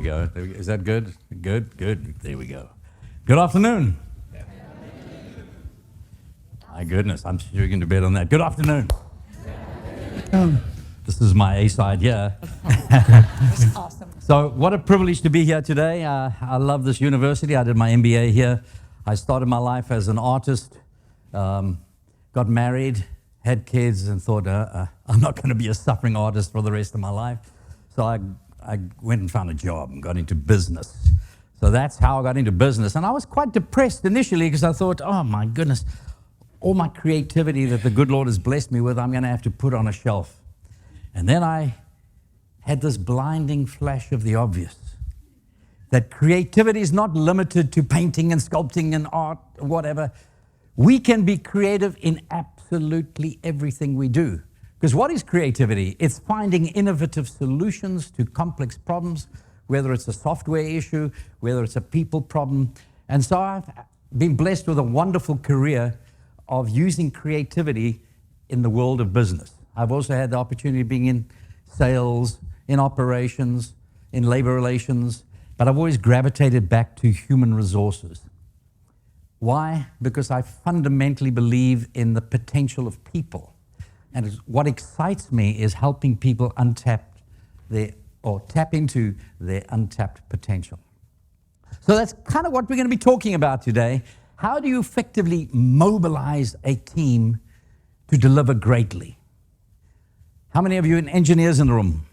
go. Is that good? Good, good. There we go. Good afternoon. My goodness, I'm sure you can debate on that. Good afternoon. This is my A side here. That's awesome. So what a privilege to be here today. I love this university. I did my MBA here. I started my life as an artist, got married, had kids, and thought, I'm not going to be a suffering artist for the rest of my life. So I went and found a job and got into business. So that's how I got into business. And I was quite depressed initially because I thought, oh my goodness, all my creativity that the good Lord has blessed me with, I'm going to have to put on a shelf. And then I had this blinding flash of the obvious, that creativity is not limited to painting and sculpting and art or whatever. We can be creative in absolutely everything we do. Because what is creativity? It's finding innovative solutions to complex problems, whether it's a software issue, whether it's a people problem. And so I've been blessed with a wonderful career of using creativity in the world of business. I've also had the opportunity of being in sales, in operations, in labor relations, but I've always gravitated back to human resources. Why? Because I fundamentally believe in the potential of people. And what excites me is helping people tap into their untapped potential. So that's kind of what we're going to be talking about today. How do you effectively mobilize a team to deliver greatly? How many of you are engineers in the room?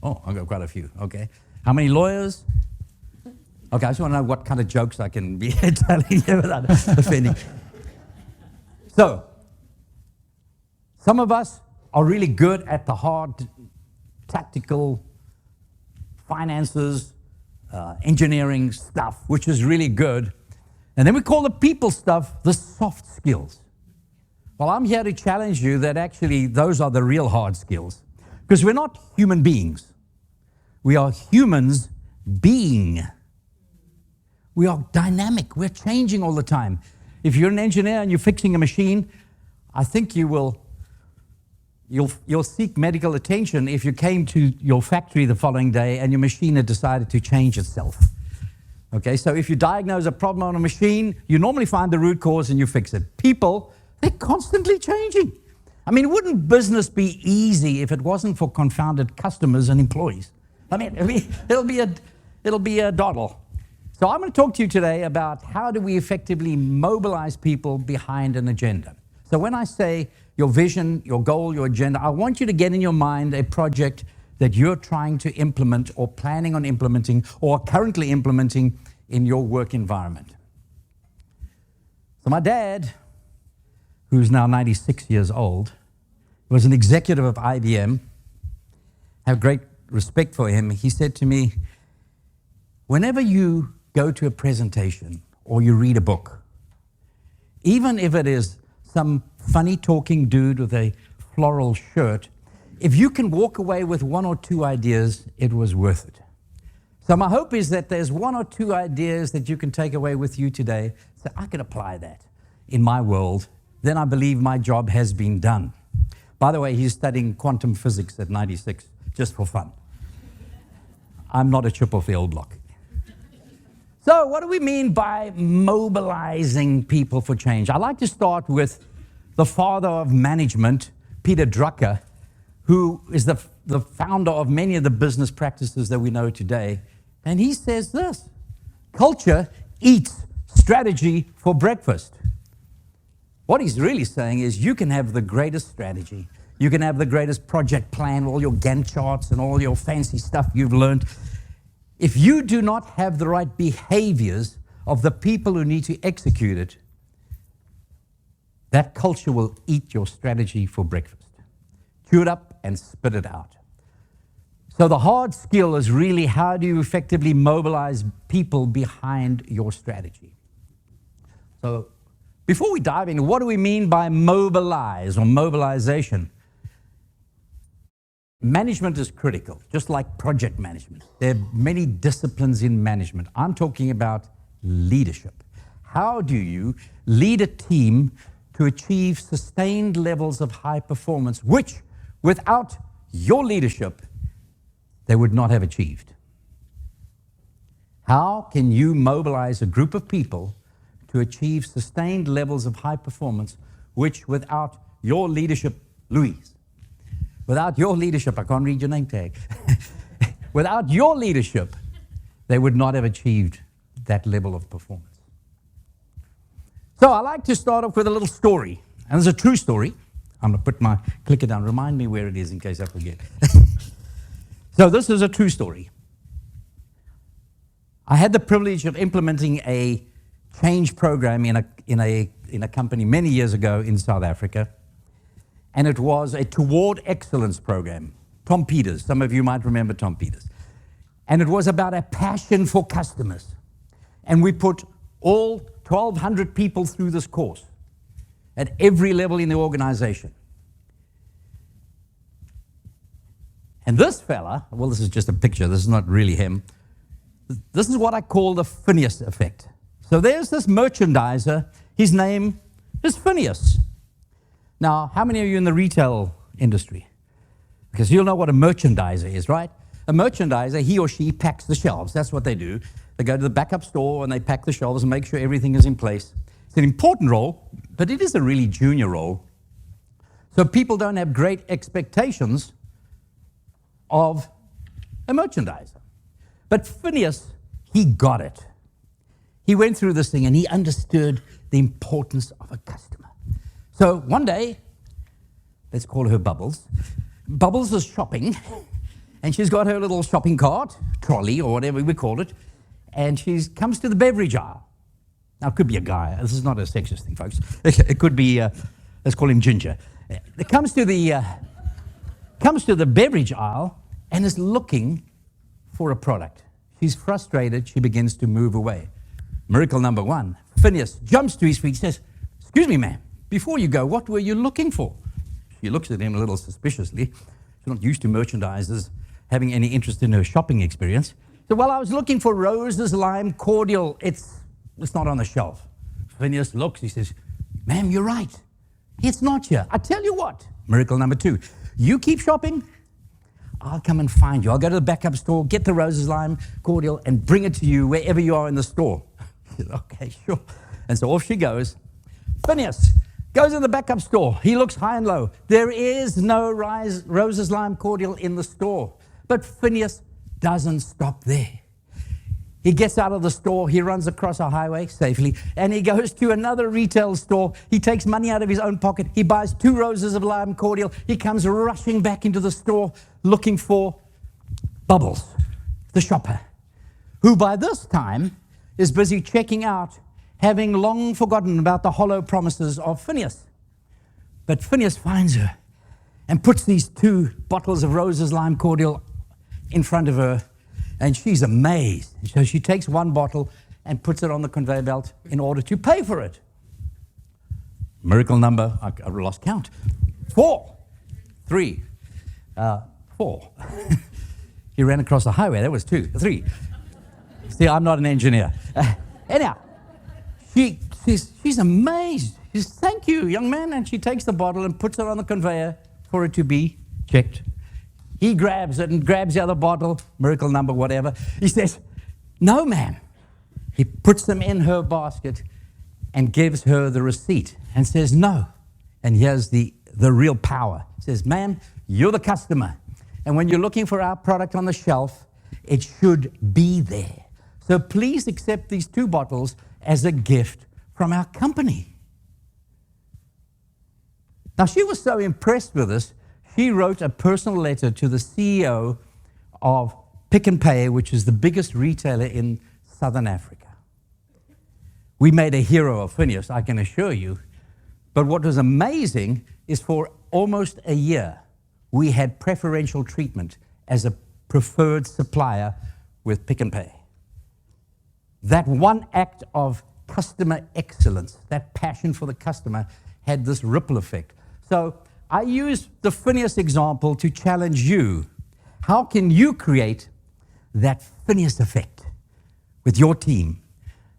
Oh, I've got quite a few, okay. How many lawyers? Okay, I just want to know what kind of jokes I can be telling you without offending. So, some of us are really good at the hard, tactical, finances, engineering stuff, which is really good. And then we call the people stuff the soft skills. Well, I'm here to challenge you that actually those are the real hard skills. Because we're not human beings. We are humans being. We are dynamic. We're changing all the time. If you're an engineer and you're fixing a machine, I think you'll seek medical attention if you came to your factory the following day and your machine had decided to change itself. Okay, so if you diagnose a problem on a machine, you normally find the root cause and you fix it. People, they're constantly changing. I mean, wouldn't business be easy if it wasn't for confounded customers and employees? I mean, it'll be a doddle. So I'm going to talk to you today about how do we effectively mobilize people behind an agenda. So when I say your vision, your goal, your agenda, I want you to get in your mind a project that you're trying to implement or planning on implementing or currently implementing in your work environment. So my dad, who's now 96 years old, was an executive of IBM. I have great respect for him. He said to me, whenever you go to a presentation or you read a book, even if it is some funny talking dude with a floral shirt, if you can walk away with one or two ideas, it was worth it. So my hope is that there's one or two ideas that you can take away with you today. So I can apply that in my world. Then I believe my job has been done. By the way, he's studying quantum physics at 96, just for fun. I'm not a chip off the old block. So what do we mean by mobilizing people for change? I like to start with the father of management, Peter Drucker, who is the founder of many of the business practices that we know today. And he says this: culture eats strategy for breakfast. What he's really saying is you can have the greatest strategy. You can have the greatest project plan, all your Gantt charts and all your fancy stuff you've learned. If you do not have the right behaviors of the people who need to execute it, that culture will eat your strategy for breakfast. Chew it up and spit it out. So the hard skill is really how do you effectively mobilize people behind your strategy. So before we dive in, what do we mean by mobilize or mobilization? Management is critical, just like project management. There are many disciplines in management. I'm talking about leadership. How do you lead a team to achieve sustained levels of high performance, which without your leadership, they would not have achieved? How can you mobilize a group of people to achieve sustained levels of high performance, which without your leadership, Louise, without your leadership, I can't read your name tag, without your leadership, they would not have achieved that level of performance. So I like to start off with a little story, and it's a true story. I'm going to put my clicker down. Remind me where it is in case I forget. So this is a true story. I had the privilege of implementing a change program in a company many years ago in South Africa, and it was a Toward Excellence program. Tom Peters, some of you might remember Tom Peters. And it was about a passion for customers. And we put all 1,200 people through this course at every level in the organization. And this fella, well, this is just a picture, this is not really him. This is what I call the Phineas effect. So there's this merchandiser, his name is Phineas. Now, how many of you in the retail industry? Because you'll know what a merchandiser is, right? A merchandiser, he or she packs the shelves. That's what they do. They go to the backup store and they pack the shelves and make sure everything is in place. It's an important role, but it is a really junior role. So people don't have great expectations of a merchandiser. But Phineas, he got it. He went through this thing and he understood the importance of a customer. So one day, let's call her Bubbles. Bubbles is shopping, and she's got her little shopping cart, trolley, or whatever we call it, and she comes to the beverage aisle. Now, it could be a guy. This is not a sexist thing, folks. It could be, let's call him Ginger. It comes to the beverage aisle and is looking for a product. She's frustrated. She begins to move away. Miracle number one, Phineas jumps to his feet, says, "Excuse me, ma'am, before you go, what were you looking for?" She looks at him a little suspiciously. She's not used to merchandisers having any interest in her shopping experience. So, well, I was looking for Rose's Lime Cordial. It's not on the shelf. Phineas looks, he says, "Ma'am, you're right. It's not here. I tell you what, miracle number two, you keep shopping, I'll come and find you. I'll go to the backup store, get the Rose's Lime Cordial, and bring it to you wherever you are in the store." She said, "Okay, sure." And so off she goes. Phineas goes in the backup store. He looks high and low. There is no Rose's Lime Cordial in the store. But Phineas doesn't stop there. He gets out of the store, he runs across a highway safely, and he goes to another retail store. He takes money out of his own pocket. He buys 2 Roses of Lime Cordial. He comes rushing back into the store looking for Bubbles, the shopper, who by this time is busy checking out, having long forgotten about the hollow promises of Phineas. But Phineas finds her and puts these 2 bottles of Rose's Lime Cordial in front of her, and she's amazed. So she takes 1 bottle and puts it on the conveyor belt in order to pay for it. Miracle number, I lost count, 4. 3. 4. He ran across the highway, that was 2. 3. See, I'm not an engineer. Anyhow, she's amazed. She says, "Thank you, young man." And she takes the bottle and puts it on the conveyor for it to be checked. He grabs it and grabs the other bottle, miracle number, whatever. He says, "No, ma'am." He puts them in her basket and gives her the receipt and says, "No." And here's the real power. He says, "Ma'am, you're the customer. And when you're looking for our product on the shelf, it should be there. So please accept these 2 bottles as a gift from our company." Now, she was so impressed with this, she wrote a personal letter to the CEO of Pick n Pay, which is the biggest retailer in Southern Africa. We made a hero of Phineas, I can assure you. But what was amazing is for almost a year, we had preferential treatment as a preferred supplier with Pick n Pay. That one act of customer excellence, that passion for the customer, had this ripple effect. So I use the Phineas example to challenge you. How can you create that Phineas effect with your team?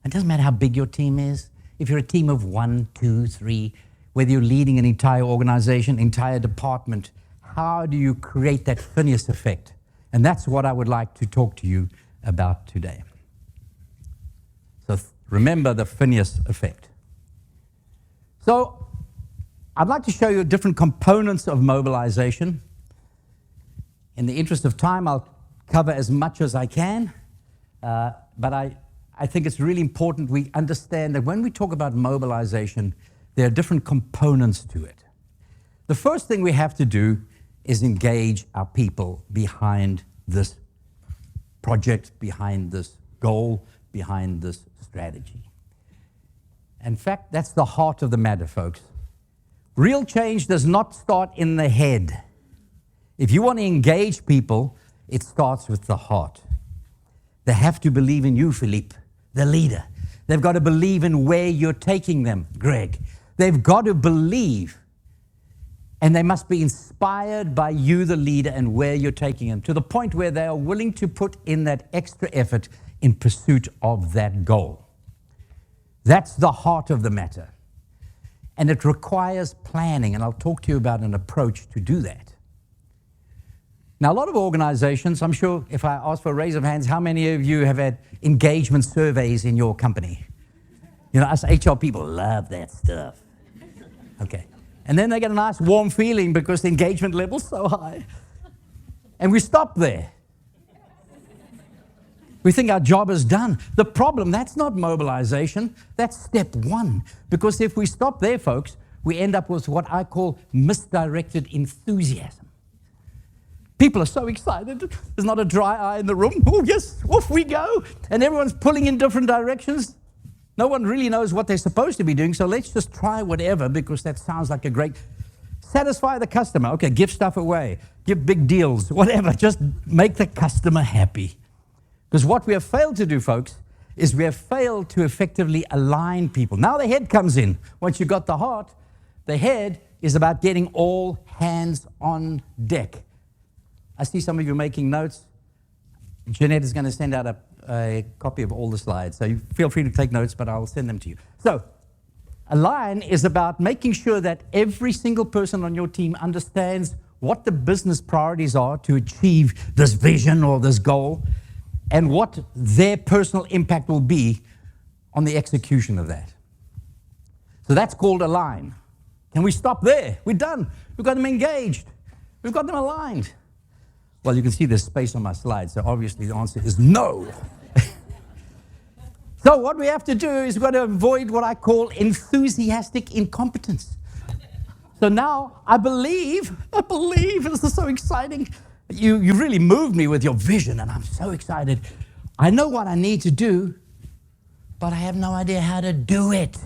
It doesn't matter how big your team is. If you're a team of 1, 2, 3, whether you're leading an entire organization, entire department, how do you create that Phineas effect? And that's what I would like to talk to you about today. So remember the Phineas effect. So I'd like to show you different components of mobilization. In the interest of time, I'll cover as much as I can, but I think it's really important we understand that when we talk about mobilization, there are different components to it. The first thing we have to do is engage our people behind this project, behind this goal, behind this strategy. In fact, that's the heart of the matter, folks. Real change does not start in the head. If you want to engage people, it starts with the heart. They have to believe in you, Philippe, the leader. They've got to believe in where you're taking them, Greg. They've got to believe, and they must be inspired by you, the leader, and where you're taking them, to the point where they are willing to put in that extra effort in pursuit of that goal. That's the heart of the matter. And it requires planning, and I'll talk to you about an approach to do that. Now, a lot of organizations, I'm sure if I ask for a raise of hands, how many of you have had engagement surveys in your company? You know, us HR people love that stuff. Okay. And then they get a nice warm feeling because the engagement level's so high. And we stop there. We think our job is done. The problem, that's not mobilization. That's step one. Because if we stop there, folks, we end up with what I call misdirected enthusiasm. People are so excited. There's not a dry eye in the room. Oh, yes, off we go. And everyone's pulling in different directions. No one really knows what they're supposed to be doing, so let's just try whatever because that sounds like a great... Satisfy the customer. Okay, give stuff away. Give big deals, whatever. Just make the customer happy. Because what we have failed to do, folks, is we have failed to effectively align people. Now the head comes in. Once you've got the heart, the head is about getting all hands on deck. I see some of you making notes. Jeanette is going to send out a copy of all the slides, so you feel free to take notes, but I'll send them to you. So, align is about making sure that every single person on your team understands what the business priorities are to achieve this vision or this goal, and what their personal impact will be on the execution of that. So that's called align. Can we stop there? We're done. We've got them engaged. We've got them aligned. Well, you can see there's space on my slide, so obviously the answer is no. So what we have to do is we've got to avoid what I call enthusiastic incompetence. So now I believe, this is so exciting. You really moved me with your vision, and I'm so excited. I know what I need to do, but I have no idea how to do it.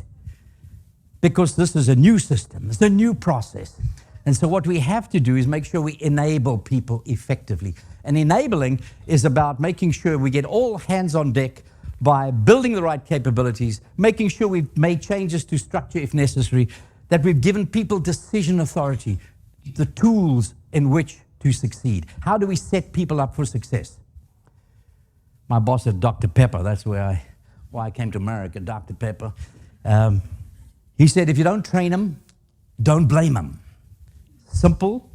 Because this is a new system, it's a new process. And so what we have to do is make sure we enable people effectively. And enabling is about making sure we get all hands on deck by building the right capabilities, making sure we've made changes to structure if necessary, that we've given people decision authority, the tools in which to succeed. How do we set people up for success? My boss at Dr. Pepper, that's why I came to America, Dr. Pepper. He said, if you don't train them, don't blame them. Simple,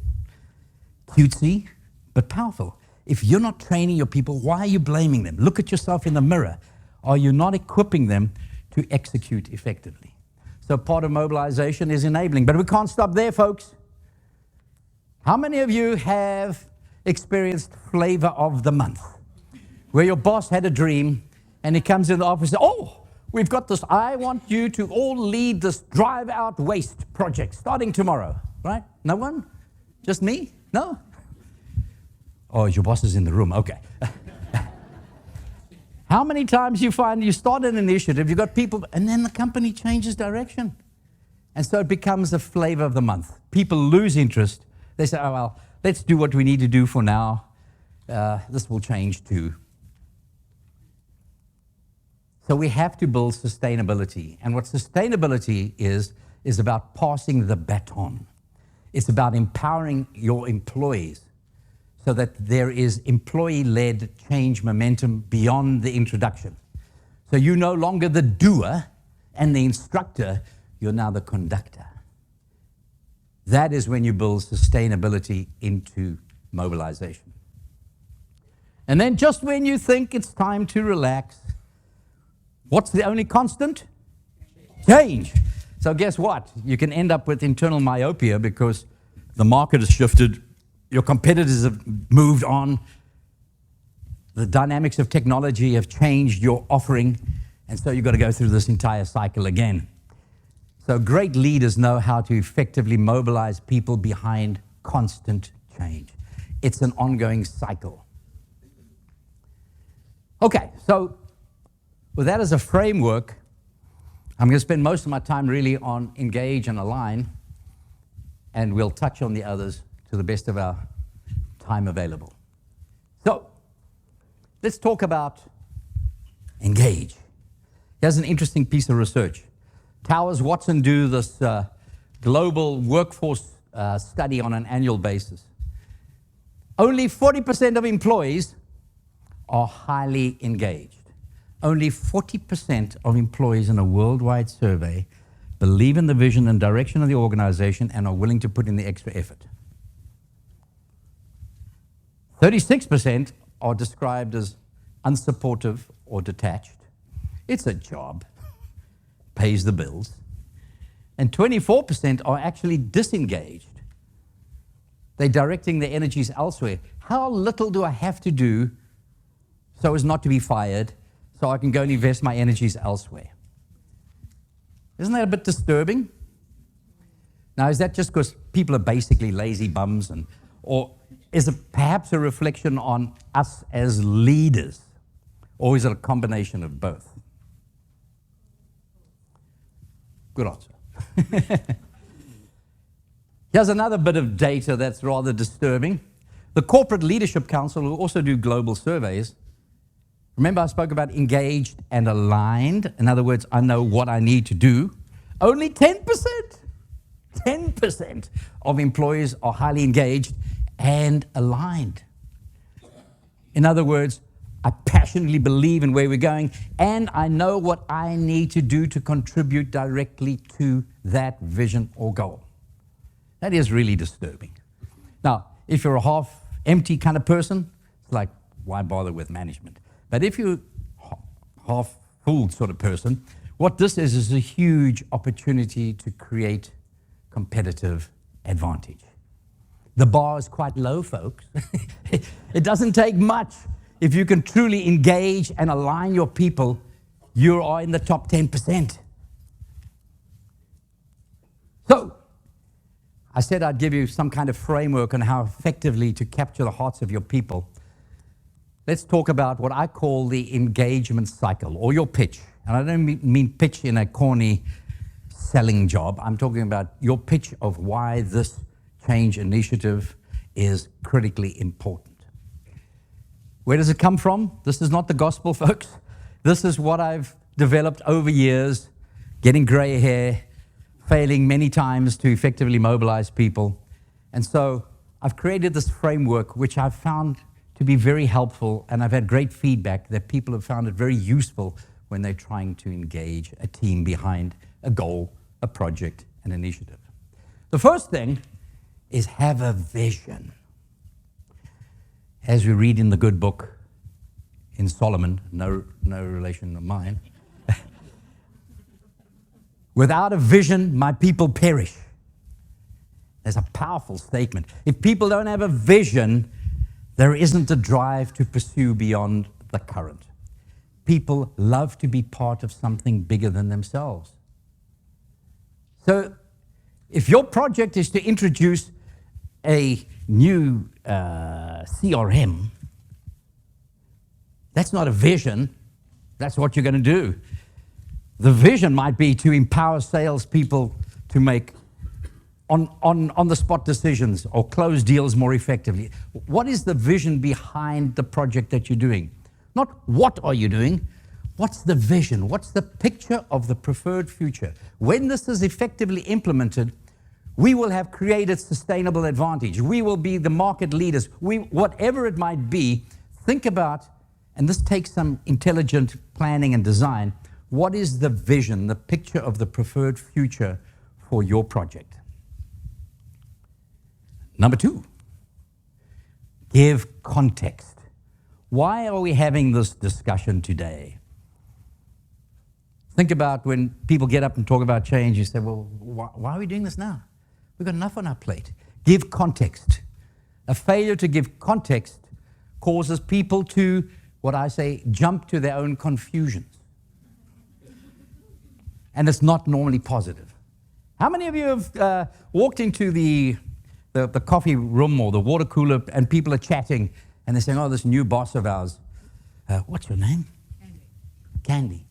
cutesy, but powerful. If you're not training your people, why are you blaming them? Look at yourself in the mirror. Are you not equipping them to execute effectively? So part of mobilization is enabling. But we can't stop there, folks. How many of you have experienced flavor of the month? Where your boss had a dream and he comes in the office and says, oh, we've got this. I want you to all lead this drive out waste project starting tomorrow. Right? No one? Just me? No? Oh, your boss is in the room. Okay. How many times you find you start an initiative, you've got people, and then the company changes direction. And so it becomes a flavor of the month. People lose interest. They say, oh, well, let's do what we need to do for now. This will change too. So we have to build sustainability. And what sustainability is about passing the baton. It's about empowering your employees so that there is employee-led change momentum beyond the introduction. So you're no longer the doer and the instructor, you're now the conductor. That is when you build sustainability into mobilization. And then just when you think it's time to relax, What's the only constant? Change. So guess what? You can end up with internal myopia because the market has shifted, your competitors have moved on, the dynamics of technology have changed your offering, and so you've got to go through this entire cycle again. So great leaders know how to effectively mobilize people behind constant change. It's an ongoing cycle. Okay, so with that as a framework, I'm going to spend most of my time really on engage and align, and we'll touch on the others to the best of our time available. So, let's talk about engage. Here's an interesting piece of research. Towers Watson do this global workforce study on an annual basis. Only 40% of employees are highly engaged. Only 40% of employees in a worldwide survey believe in the vision and direction of the organization and are willing to put in the extra effort. 36% are described as unsupportive or detached. It's a job, pays the bills. And 24% are actually disengaged. They're directing their energies elsewhere. How little do I have to do so as not to be fired, so I can go and invest my energies elsewhere? Isn't that a bit disturbing? Now, is that just because people are basically lazy bums, or is it perhaps a reflection on us as leaders? Or is it a combination of both? Good answer. Here's another bit of data that's rather disturbing. The Corporate Leadership Council will also do global surveys. Remember I spoke about engaged and aligned? In other words, I know what I need to do. Only 10% of employees are highly engaged and aligned. In other words, I passionately believe in where we're going, and I know what I need to do to contribute directly to that vision or goal. That is really disturbing. Now, if you're a half-empty kind of person, it's like, why bother with management? But if you're half-full sort of person, what this is a huge opportunity to create competitive advantage. The bar is quite low, folks. It doesn't take much. If you can truly engage and align your people, you are in the top 10%. So, I said I'd give you some kind of framework on how effectively to capture the hearts of your people. Let's talk about what I call the engagement cycle, or your pitch. And I don't mean pitch in a corny selling job. I'm talking about your pitch of why this change initiative is critically important. Where does it come from? This is not the gospel, folks. This is what I've developed over years, getting gray hair, failing many times to effectively mobilize people. And so I've created this framework which I've found to be very helpful, and I've had great feedback that people have found it very useful when they're trying to engage a team behind a goal, a project, an initiative. The first thing is have a vision. As we read in the good book in Solomon, no relation of mine, without a vision, my people perish. There's a powerful statement. If people don't have a vision, there isn't a drive to pursue beyond the current. People love to be part of something bigger than themselves. So if your project is to introduce a new CRM, that's not a vision. That's what you're going to do. The vision might be to empower salespeople to make on-the-spot decisions or close deals more effectively. What is the vision behind the project that you're doing? Not what are you doing, what's the vision? What's the picture of the preferred future? When this is effectively implemented, we will have created sustainable advantage. We will be the market leaders. Whatever it might be, think about, and this takes some intelligent planning and design, what is the vision, the picture of the preferred future for your project? Number 2, give context. Why are we having this discussion today? Think about when people get up and talk about change, you say, well, why are we doing this now? We've got enough on our plate. Give context. A failure to give context causes people to, what I say, jump to their own confusions. And it's not normally positive. How many of you have walked into the coffee room or the water cooler and people are chatting and they're saying, oh, this new boss of ours, what's your name? Candy.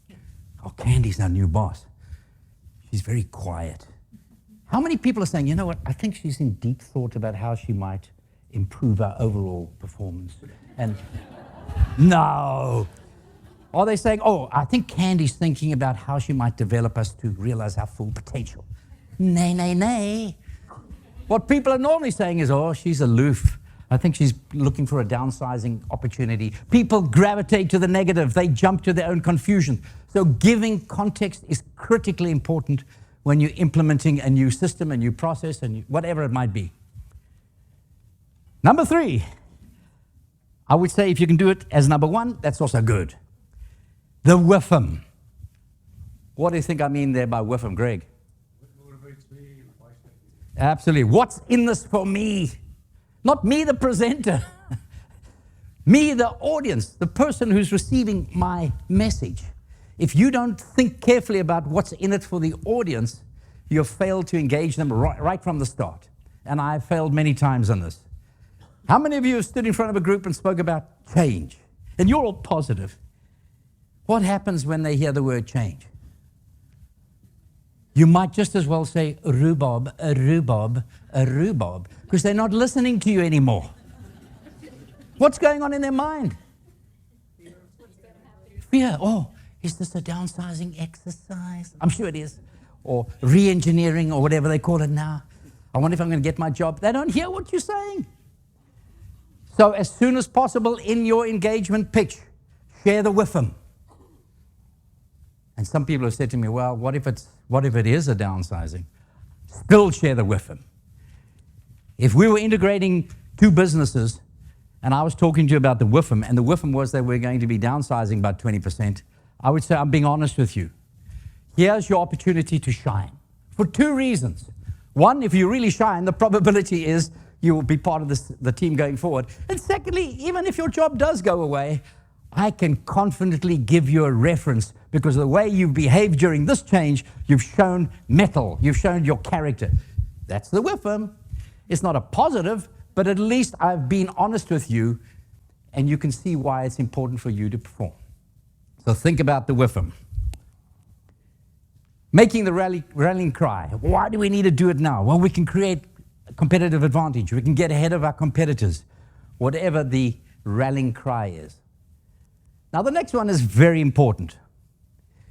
Oh, Candy's our new boss. She's very quiet. How many people are saying, you know what, I think she's in deep thought about how she might improve our overall performance? And no. Are they saying, oh, I think Candy's thinking about how she might develop us to realize our full potential? Nay, nay, nay. What people are normally saying is, oh, she's aloof. I think she's looking for a downsizing opportunity. People gravitate to the negative. They jump to their own confusion. So giving context is critically important when you're implementing a new system, a new process, and whatever it might be. Number 3, I would say if you can do it as number 1, that's also good. The WIFM. What do you think I mean there by WIFM, Greg? What motivates me? Absolutely. What's in this for me? Not me, the presenter. Me, the audience, the person who's receiving my message. If you don't think carefully about what's in it for the audience, you've failed to engage them right from the start. And I've failed many times on this. How many of you have stood in front of a group and spoke about change? And you're all positive. What happens when they hear the word change? You might just as well say a rhubarb, a rhubarb, a rhubarb, because they're not listening to you anymore. What's going on in their mind? Fear. Oh, is this a downsizing exercise? I'm sure it is. Or re-engineering or whatever they call it now. I wonder if I'm going to get my job. They don't hear what you're saying. So as soon as possible in your engagement pitch, share the WIFM. And some people have said to me, well, what if it is a downsizing? Still share the WIFM. If we were integrating 2 businesses and I was talking to you about the WIFM, and the WIFM was that we're going to be downsizing by 20%, I would say I'm being honest with you. Here's your opportunity to shine for 2 reasons. 1, if you really shine, the probability is you will be part of the team going forward. And secondly, even if your job does go away, I can confidently give you a reference because of the way you've behaved during this change, you've shown mettle, you've shown your character. That's the WIFM. It's not a positive, but at least I've been honest with you and you can see why it's important for you to perform. So think about the WIFM. Making the rallying cry. Why do we need to do it now? Well, we can create a competitive advantage. We can get ahead of our competitors, whatever the rallying cry is. Now, the next one is very important.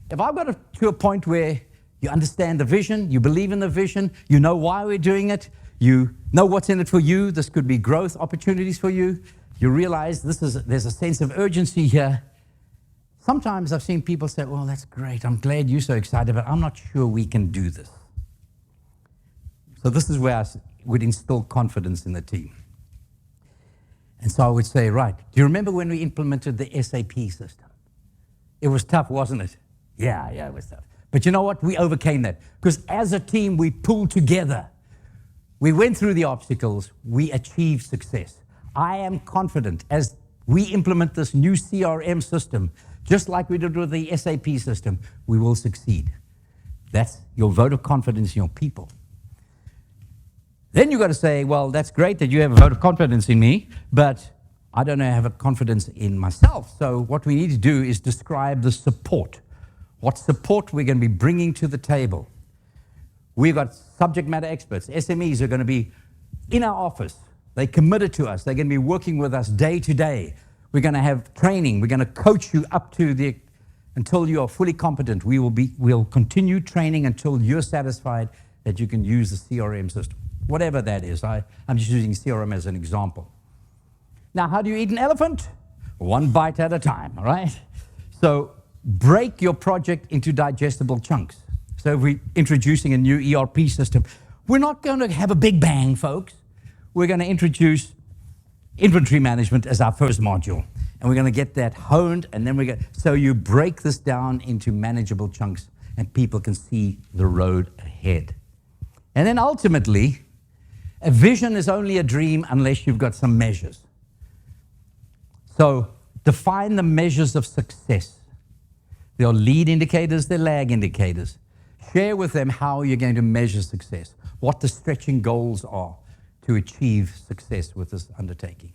If I've got to a point where you understand the vision, you believe in the vision, you know why we're doing it, you know what's in it for you, this could be growth opportunities for you, you realize there's a sense of urgency here. Sometimes I've seen people say, well, that's great, I'm glad you're so excited, but I'm not sure we can do this. So this is where I would instill confidence in the team. And so I would say, right, do you remember when we implemented the SAP system? It was tough, wasn't it? Yeah, it was tough. But you know what? We overcame that. Because as a team, we pulled together. We went through the obstacles. We achieved success. I am confident as we implement this new CRM system, just like we did with the SAP system, we will succeed. That's your vote of confidence in your people. Then you've got to say, well, that's great that you have a vote of confidence in me, but I don't have a confidence in myself. So what we need to do is describe the support. What support we're going to be bringing to the table. We've got subject matter experts. SMEs are going to be in our office. They're committed to us. They're going to be working with us day to day. We're going to have training. We're going to coach you up to until you are fully competent. We'll continue training until you're satisfied that you can use the CRM system. Whatever that is. I'm just using CRM as an example. Now, how do you eat an elephant? One bite at a time, all right? So break your project into digestible chunks. So if we're introducing a new ERP system, we're not going to have a big bang, folks. We're going to introduce inventory management as our first module. and we're going to get that honed, and then so you break this down into manageable chunks, and people can see the road ahead. And then ultimately, a vision is only a dream unless you've got some measures. So define the measures of success. There are lead indicators, there are lag indicators. Share with them how you're going to measure success, what the stretching goals are to achieve success with this undertaking.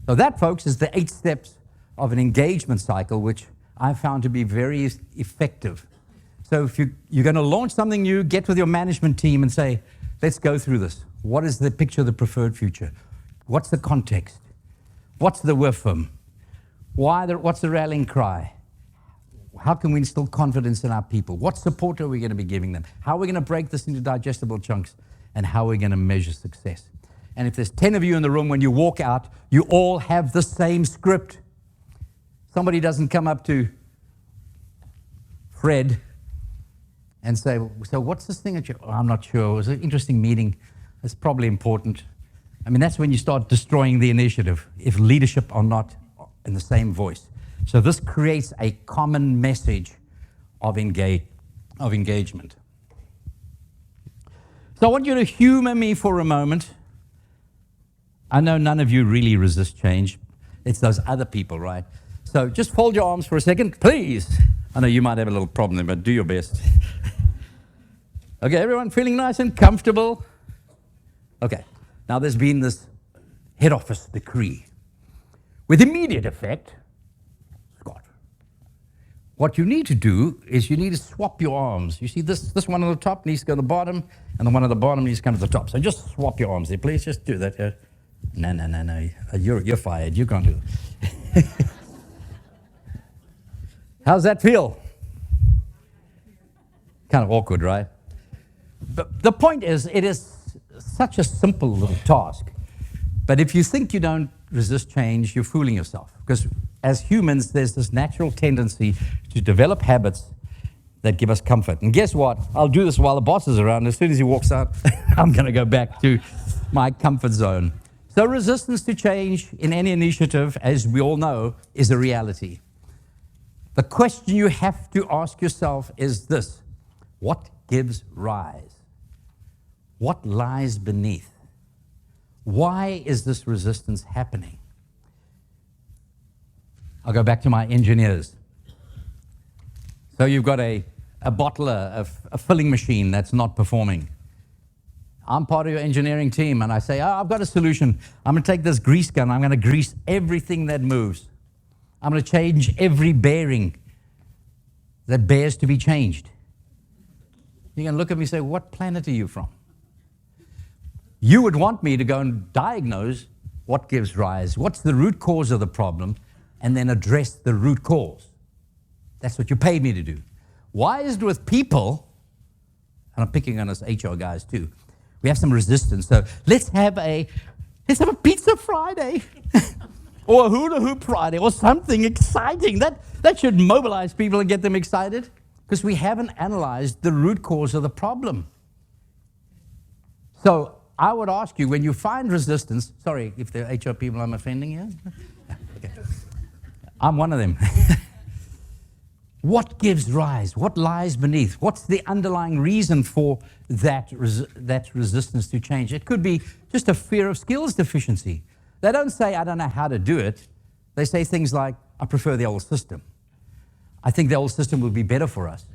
So that, folks, is the 8 steps of an engagement cycle, which I found to be very effective. So if you're going to launch something new, get with your management team and say, let's go through this. What is the picture of the preferred future? What's the context? What's the WIFM? What's the rallying cry? How can we instill confidence in our people? What support are we going to be giving them? How are we going to break this into digestible chunks? And how are we going to measure success? And if there's 10 of you in the room, when you walk out, you all have the same script. Somebody doesn't come up to Fred and say, so what's this thing that you, oh, I'm not sure. It was an interesting meeting. It's probably important. I mean, that's when you start destroying the initiative, if leadership are not in the same voice. So this creates a common message of engagement. So I want you to humor me for a moment. I know none of you really resist change. It's those other people, right? So just fold your arms for a second, please. I know you might have a little problem there, but do your best. Okay, everyone feeling nice and comfortable? Okay, now there's been this head office decree with immediate effect. Scott, what you need to do is you need to swap your arms. You see this one on the top needs to go to the bottom, and the one at the bottom needs to come to the top. So just swap your arms there, please. Just do that. No. You're fired. You can't do it. How's that feel? Kind of awkward, right? But the point is, it is such a simple little task. But if you think you don't resist change, you're fooling yourself. Because as humans, there's this natural tendency to develop habits that give us comfort. And guess what? I'll do this while the boss is around. As soon as he walks out, I'm going to go back to my comfort zone. So resistance to change in any initiative, as we all know, is a reality. The question you have to ask yourself is this: what gives rise? What lies beneath? Why is this resistance happening? I'll go back to my engineers. So you've got a bottler, a filling machine that's not performing. I'm part of your engineering team, and I say, oh, I've got a solution. I'm going to take this grease gun. I'm going to grease everything that moves. I'm going to change every bearing that bears to be changed. You're going to look at me and say, what planet are you from? You would want me to go and diagnose what gives rise, what's the root cause of the problem, and then address the root cause. That's what you paid me to do. Why is it with people, and I'm picking on us HR guys too, we have some resistance. So let's have a Pizza Friday or a Hula Hoop Friday or something exciting. That should mobilize people and get them excited, because we haven't analyzed the root cause of the problem. So I would ask you, when you find resistance, sorry if the HR people I'm offending here. Okay. I'm one of them. What gives rise? What lies beneath? What's the underlying reason for that resistance to change? It could be just a fear of skills deficiency. They don't say, I don't know how to do it. They say things like, I prefer the old system. I think the old system will be better for us.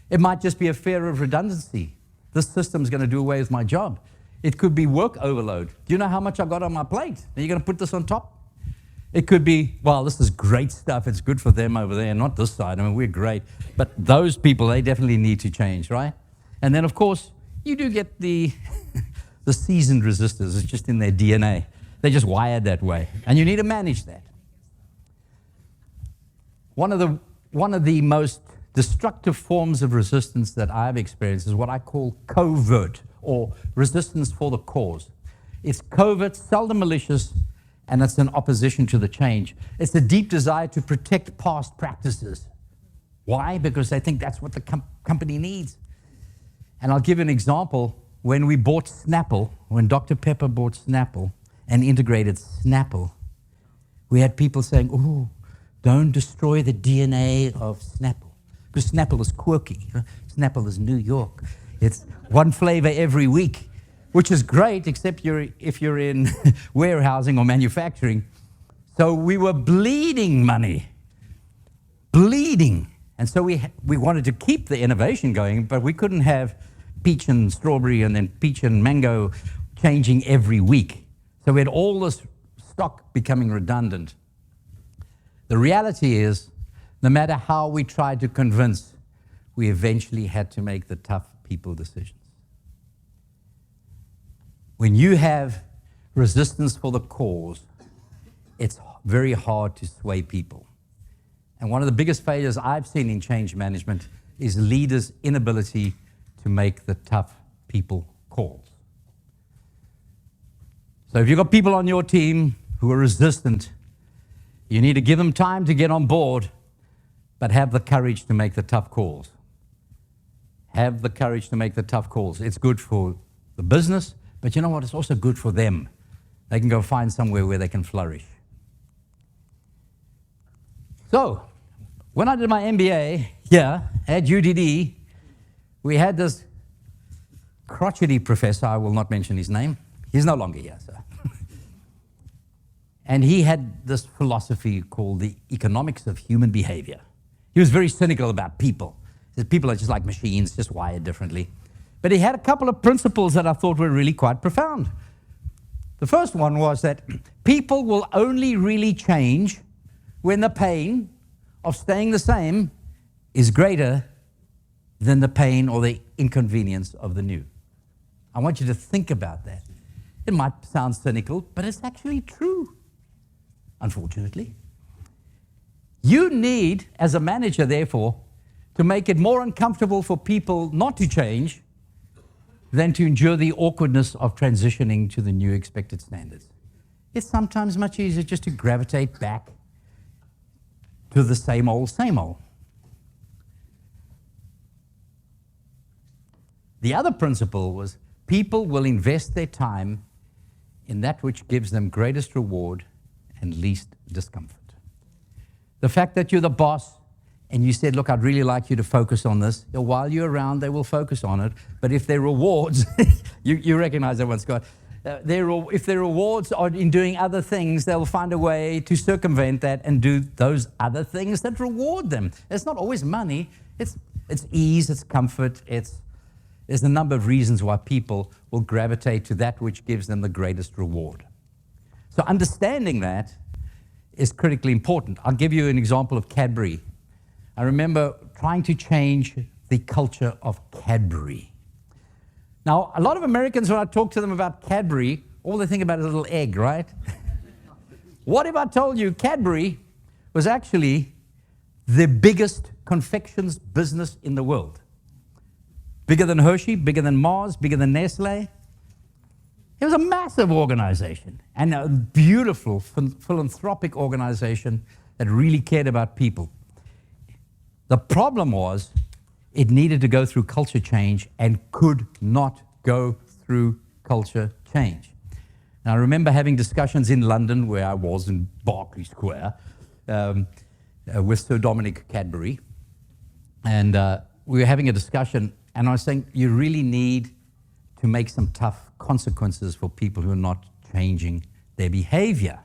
It might just be a fear of redundancy. This system's going to do away with my job. It could be work overload. Do you know how much I've got on my plate? Are you going to put this on top? It could be, well, this is great stuff. It's good for them over there, not this side. I mean, we're great. But those people, they definitely need to change, right? And then, of course, you do get the seasoned resistors. It's just in their DNA. They're just wired that way. And you need to manage that. One of the most destructive forms of resistance that I've experienced is what I call covert, or resistance for the cause. It's covert, seldom malicious, and it's an opposition to the change. It's a deep desire to protect past practices. Why? Because they think that's what the company needs. And I'll give you an example. When we bought Snapple, when Dr. Pepper bought Snapple and integrated Snapple, We had people saying, oh, don't destroy the DNA of Snapple, because Snapple is quirky. Snapple is New York. It's one flavor every week, which is great, except if you're in warehousing or manufacturing. So we were bleeding money, bleeding. And so we wanted to keep the innovation going, but we couldn't have peach and strawberry and then peach and mango changing every week. So we had all this stock becoming redundant. The reality is, no matter how we tried to convince, we eventually had to make the tough people decisions. When you have resistance for the cause, it's very hard to sway people. And one of the biggest failures I've seen in change management is leaders' inability to make the tough people calls. So if you've got people on your team who are resistant, you need to give them time to get on board, but have the courage to make the tough calls. Have the courage to make the tough calls. It's good for the business, but you know what? It's also good for them. They can go find somewhere where they can flourish. So, when I did my MBA here at UDD, we had this crotchety professor, I will not mention his name. He's no longer here, so. And he had this philosophy called the economics of human behavior. He was very cynical about people. He said people are just like machines, just wired differently. But he had a couple of principles that I thought were really quite profound. The first one was that people will only really change when the pain of staying the same is greater than the pain or the inconvenience of the new. I want you to think about that. It might sound cynical, but it's actually true, unfortunately. You need, as a manager, therefore, to make it more uncomfortable for people not to change than to endure the awkwardness of transitioning to the new expected standards. It's sometimes much easier just to gravitate back to the same old, same old. The other principle was people will invest their time in that which gives them greatest reward and least discomfort. The fact that you're the boss and you said, look, I'd really like you to focus on this. While you're around, they will focus on it. But if their rewards, you recognize that one, Scott. If their rewards are in doing other things, they'll find a way to circumvent that and do those other things that reward them. It's not always money. It's ease, it's comfort. There's a number of reasons why people will gravitate to that which gives them the greatest reward. So understanding that is critically important. I'll give you an example of Cadbury. I remember trying to change the culture of Cadbury. Now, a lot of Americans, when I talk to them about Cadbury, all they think about is a little egg, right? What if I told you Cadbury was actually the biggest confections business in the world? Bigger than Hershey, bigger than Mars, bigger than Nestle. It was a massive organization and a beautiful philanthropic organization that really cared about people. The problem was it needed to go through culture change and could not go through culture change. Now, I remember having discussions in London, where I was in Berkeley Square, with Sir Dominic Cadbury. And we were having a discussion, and I was saying, you really need to make some tough consequences for people who are not changing their behavior.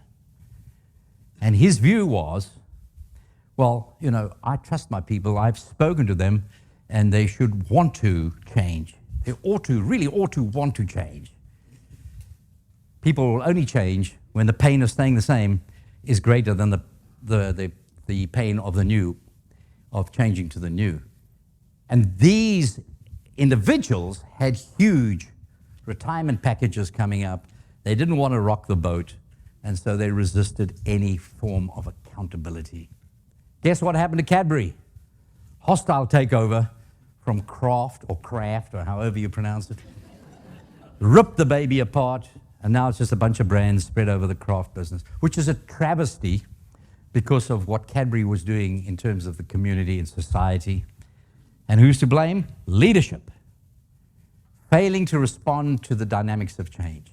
And his view was, well, you know, I trust my people, I've spoken to them, and they should want to change. They really ought to want to change. People will only change when the pain of staying the same is greater than the pain of the new, of changing to the new. And these individuals had huge retirement packages coming up. They didn't want to rock the boat, and so they resisted any form of accountability. Guess what happened to Cadbury? Hostile takeover from Kraft or however you pronounce it. Ripped the baby apart, and now it's just a bunch of brands spread over the Kraft business, which is a travesty because of what Cadbury was doing in terms of the community and society. And who's to blame? Leadership. Failing to respond to the dynamics of change.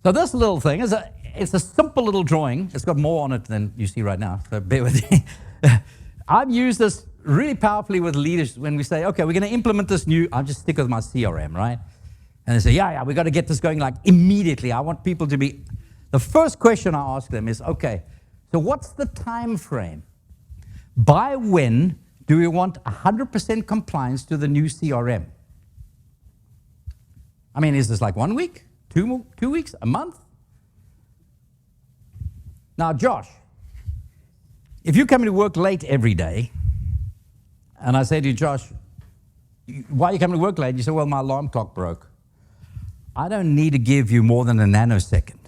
So this little thing it's a simple little drawing. It's got more on it than you see right now, so bear with me. I've used this really powerfully with leaders when we say, okay, we're going to implement this new, I'll just stick with my CRM, right? And they say, yeah, we've got to get this going like immediately. I want people to be, the first question I ask them is, okay, so what's the time frame? By when do we want 100% compliance to the new CRM? I mean, is this like 1 week, 2 weeks, a month? Now, Josh, if you come to work late every day, and I say to you, Josh, why are you coming to work late? You say, well, my alarm clock broke. I don't need to give you more than a nanosecond.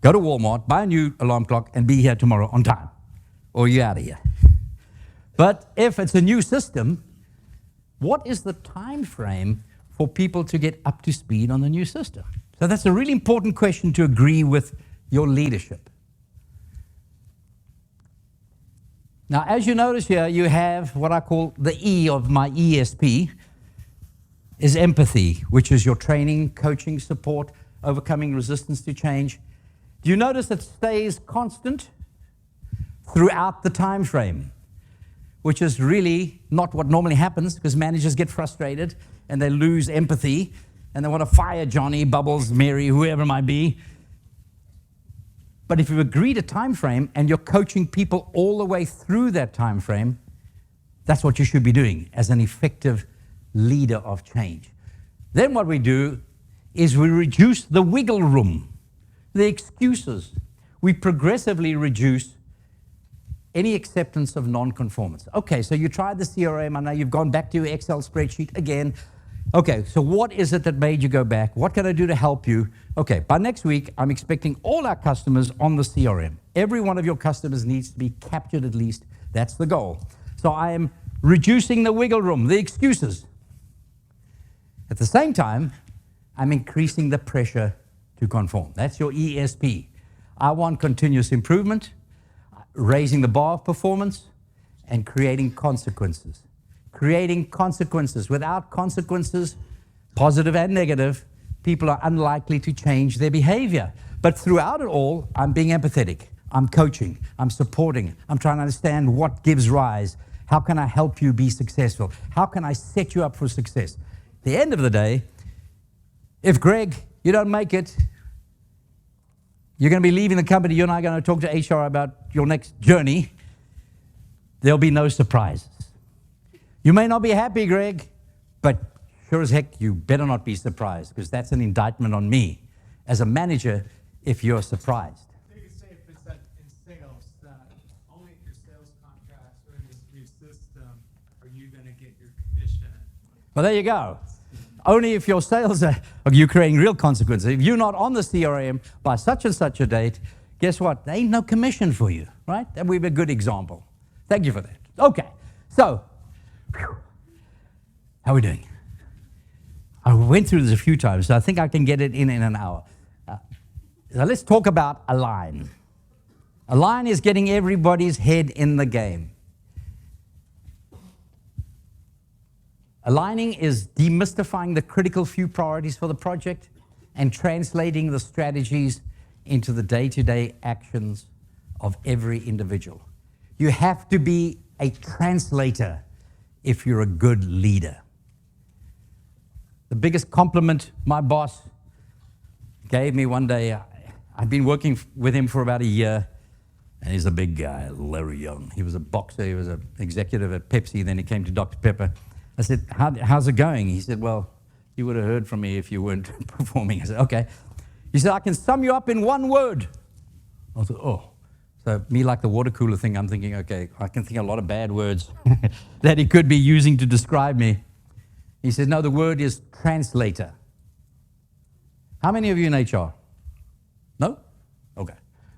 Go to Walmart, buy a new alarm clock, and be here tomorrow on time, or you're out of here. But if it's a new system, what is the time frame for people to get up to speed on the new system? So that's a really important question to agree with your leadership. Now, as you notice here, you have what I call the E of my ESP, is empathy, which is your training, coaching, support, overcoming resistance to change. Do you notice it stays constant throughout the time frame, which is really not what normally happens because managers get frustrated and they lose empathy and they want to fire Johnny, Bubbles, Mary, whoever it might be. But if you've agreed a time frame and you're coaching people all the way through that time frame, that's what you should be doing as an effective leader of change. Then what we do is we reduce the wiggle room, the excuses. We progressively reduce any acceptance of non-conformance. Okay, so you tried the CRM, I know you've gone back to your Excel spreadsheet again. Okay, so what is it that made you go back? What can I do to help you? Okay, by next week, I'm expecting all our customers on the CRM. Every one of your customers needs to be captured at least. That's the goal. So I am reducing the wiggle room, the excuses. At the same time, I'm increasing the pressure to conform. That's your ESP. I want continuous improvement, raising the bar of performance, and creating consequences. Creating consequences. Without consequences, positive and negative, people are unlikely to change their behavior. But throughout it all, I'm being empathetic. I'm coaching. I'm supporting. I'm trying to understand what gives rise. How can I help you be successful? How can I set you up for success? At the end of the day, if Greg, you don't make it, you're going to be leaving the company, you're not going to talk to HR about your next journey, there'll be no surprises. You may not be happy, Greg, but sure as heck, you better not be surprised, because that's an indictment on me as a manager if you're surprised. You can say if it's that in sales, that only if your sales contracts are in this new system are you going to get your commission. Well, there you go. Only if your sales are you creating real consequences. If you're not on the CRM by such and such a date, guess what? There ain't no commission for you, right? That would be a good example. Thank you for that. Okay, so how are we doing? I went through this a few times, so I think I can get it in an hour. So let's talk about align. Align is getting everybody's head in the game. Aligning is demystifying the critical few priorities for the project and translating the strategies into the day-to-day actions of every individual. You have to be a translator if you're a good leader. The biggest compliment my boss gave me one day, I'd been working with him for about a year, and he's a big guy, Larry Young. He was a boxer, he was an executive at Pepsi, then he came to Dr. Pepper. I said, how's it going? He said, well, you would have heard from me if you weren't performing. I said, okay. He said, I can sum you up in one word. I said, oh. So me, like the water cooler thing, I'm thinking, okay, I can think of a lot of bad words that he could be using to describe me. He said, no, the word is translator. How many of you in HR? No? Okay.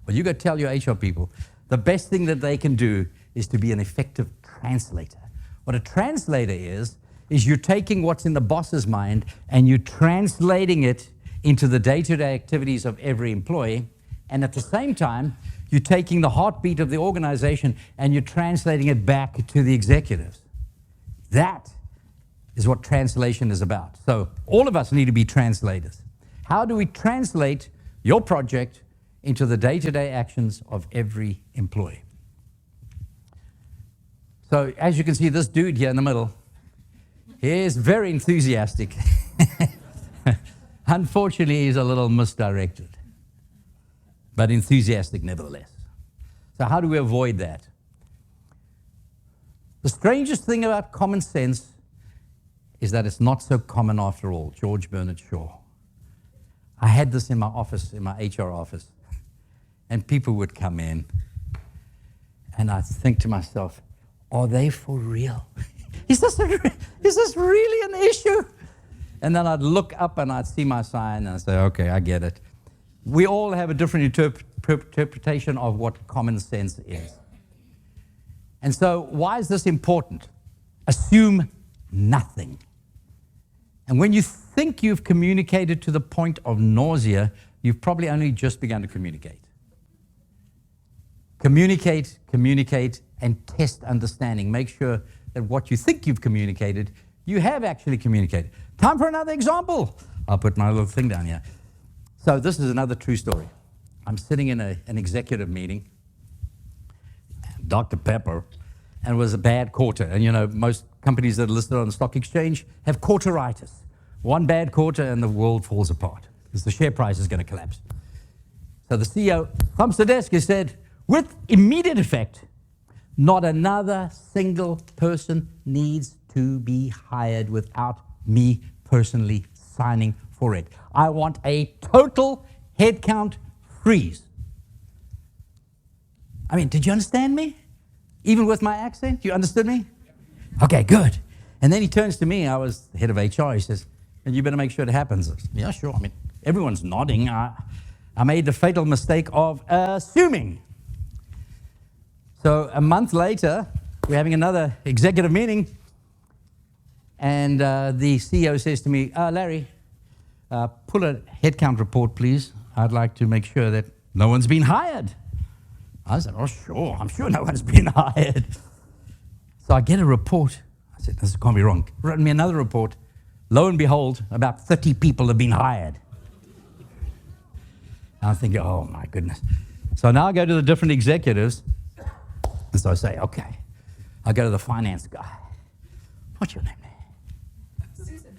Well, you go tell your HR people, the best thing that they can do is to be an effective translator. What a translator is you're taking what's in the boss's mind and you're translating it into the day-to-day activities of every employee. And at the same time, you're taking the heartbeat of the organization and you're translating it back to the executives. That is what translation is about. So all of us need to be translators. How do we translate your project into the day-to-day actions of every employee. So as you can see, this dude here in the middle, he is very enthusiastic. Unfortunately, he's a little misdirected, but enthusiastic nevertheless. So how do we avoid that? The strangest thing about common sense is that it's not so common after all. George Bernard Shaw. I had this in my office, in my HR office, and people would come in, and I'd think to myself, are they for real? Is this really an issue? And then I'd look up and I'd see my sign and I'd say, okay, I get it. We all have a different interpretation of what common sense is. And so why is this important? Assume nothing. And when you think you've communicated to the point of nausea, you've probably only just begun to communicate. Communicate, communicate, and test understanding. Make sure that what you think you've communicated, you have actually communicated. Time for another example. I'll put my little thing down here. So this is another true story. I'm sitting in an executive meeting, Dr. Pepper, and it was a bad quarter. And you know, most companies that are listed on the stock exchange have quarteritis. One bad quarter and the world falls apart because the share price is going to collapse. So the CEO comes to the desk and said, with immediate effect, not another single person needs to be hired without me personally signing for it. I want a total headcount freeze. I mean, did you understand me? Even with my accent, you understood me? Okay, good. And then he turns to me, I was the head of HR, he says, and you better make sure it happens. I said, yeah, sure. I mean, everyone's nodding. I made the fatal mistake of assuming. So a month later, we're having another executive meeting, and the CEO says to me, Larry, pull a headcount report, please. I'd like to make sure that no one's been hired. I said, oh, sure, I'm sure no one's been hired. So I get a report. I said, this can't be wrong. Written me another report. Lo and behold, about 30 people have been hired. And I'm thinking, oh, my goodness. So now I go to the different executives, and so I say, okay. I go to the finance guy. What's your name? Susan.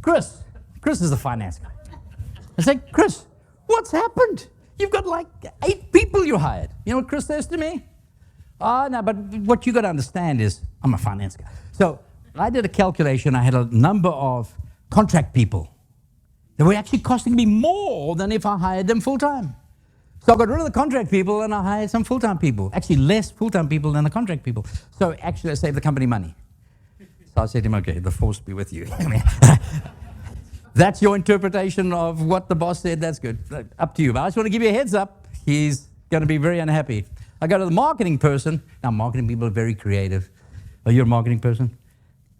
Chris. Chris is the finance guy. I say, Chris, what's happened? You've got like 8 people you hired. You know what Chris says to me? Oh, no, but what you got to understand is I'm a finance guy. So I did a calculation. I had a number of contract people that were actually costing me more than if I hired them full-time. So I got rid of the contract people and I hired some full-time people. Actually, less full-time people than the contract people. So actually, I saved the company money. So I said to him, okay, the force be with you. That's your interpretation of what the boss said. That's good. Up to you. But I just want to give you a heads up. He's going to be very unhappy. I go to the marketing person. Now, marketing people are very creative. Are you a marketing person?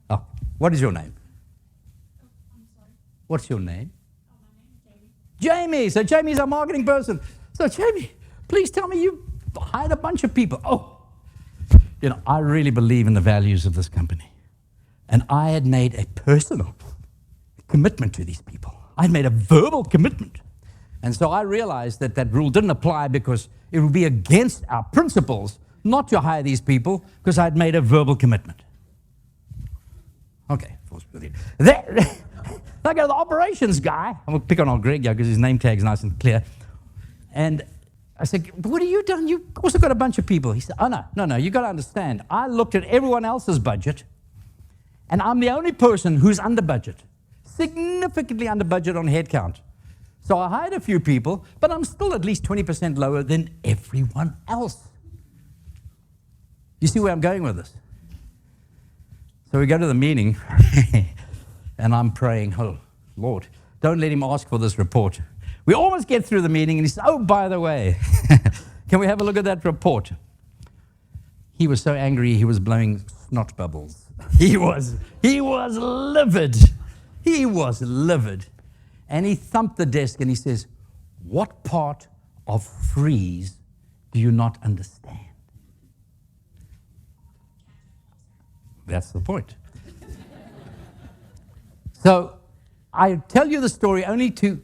Oh, what is your name? I'm sorry. What's your name? Oh, my name is Jamie. Jamie. So Jamie's our marketing person. So Jamie, please tell me you hired a bunch of people. Oh, you know, I really believe in the values of this company. And I had made a personal commitment to these people. I'd made a verbal commitment. And so I realized that that rule didn't apply because it would be against our principles not to hire these people because I'd made a verbal commitment. Okay, I go to the operations guy. I'm going to pick on old Greg because his name tag's nice and clear. And I said, what have you done? You also got a bunch of people. He said, oh, no, you got to understand. I looked at everyone else's budget, and I'm the only person who's under budget, significantly under budget on headcount. So I hired a few people, but I'm still at least 20% lower than everyone else. You see where I'm going with this? So we go to the meeting, and I'm praying, oh, Lord, don't let him ask for this report. We almost get through the meeting, and he says, oh, by the way, can we have a look at that report? He was so angry, he was blowing snot bubbles. He was livid. He was livid. And he thumped the desk, and he says, what part of freeze do you not understand? That's the point. So I tell you the story only to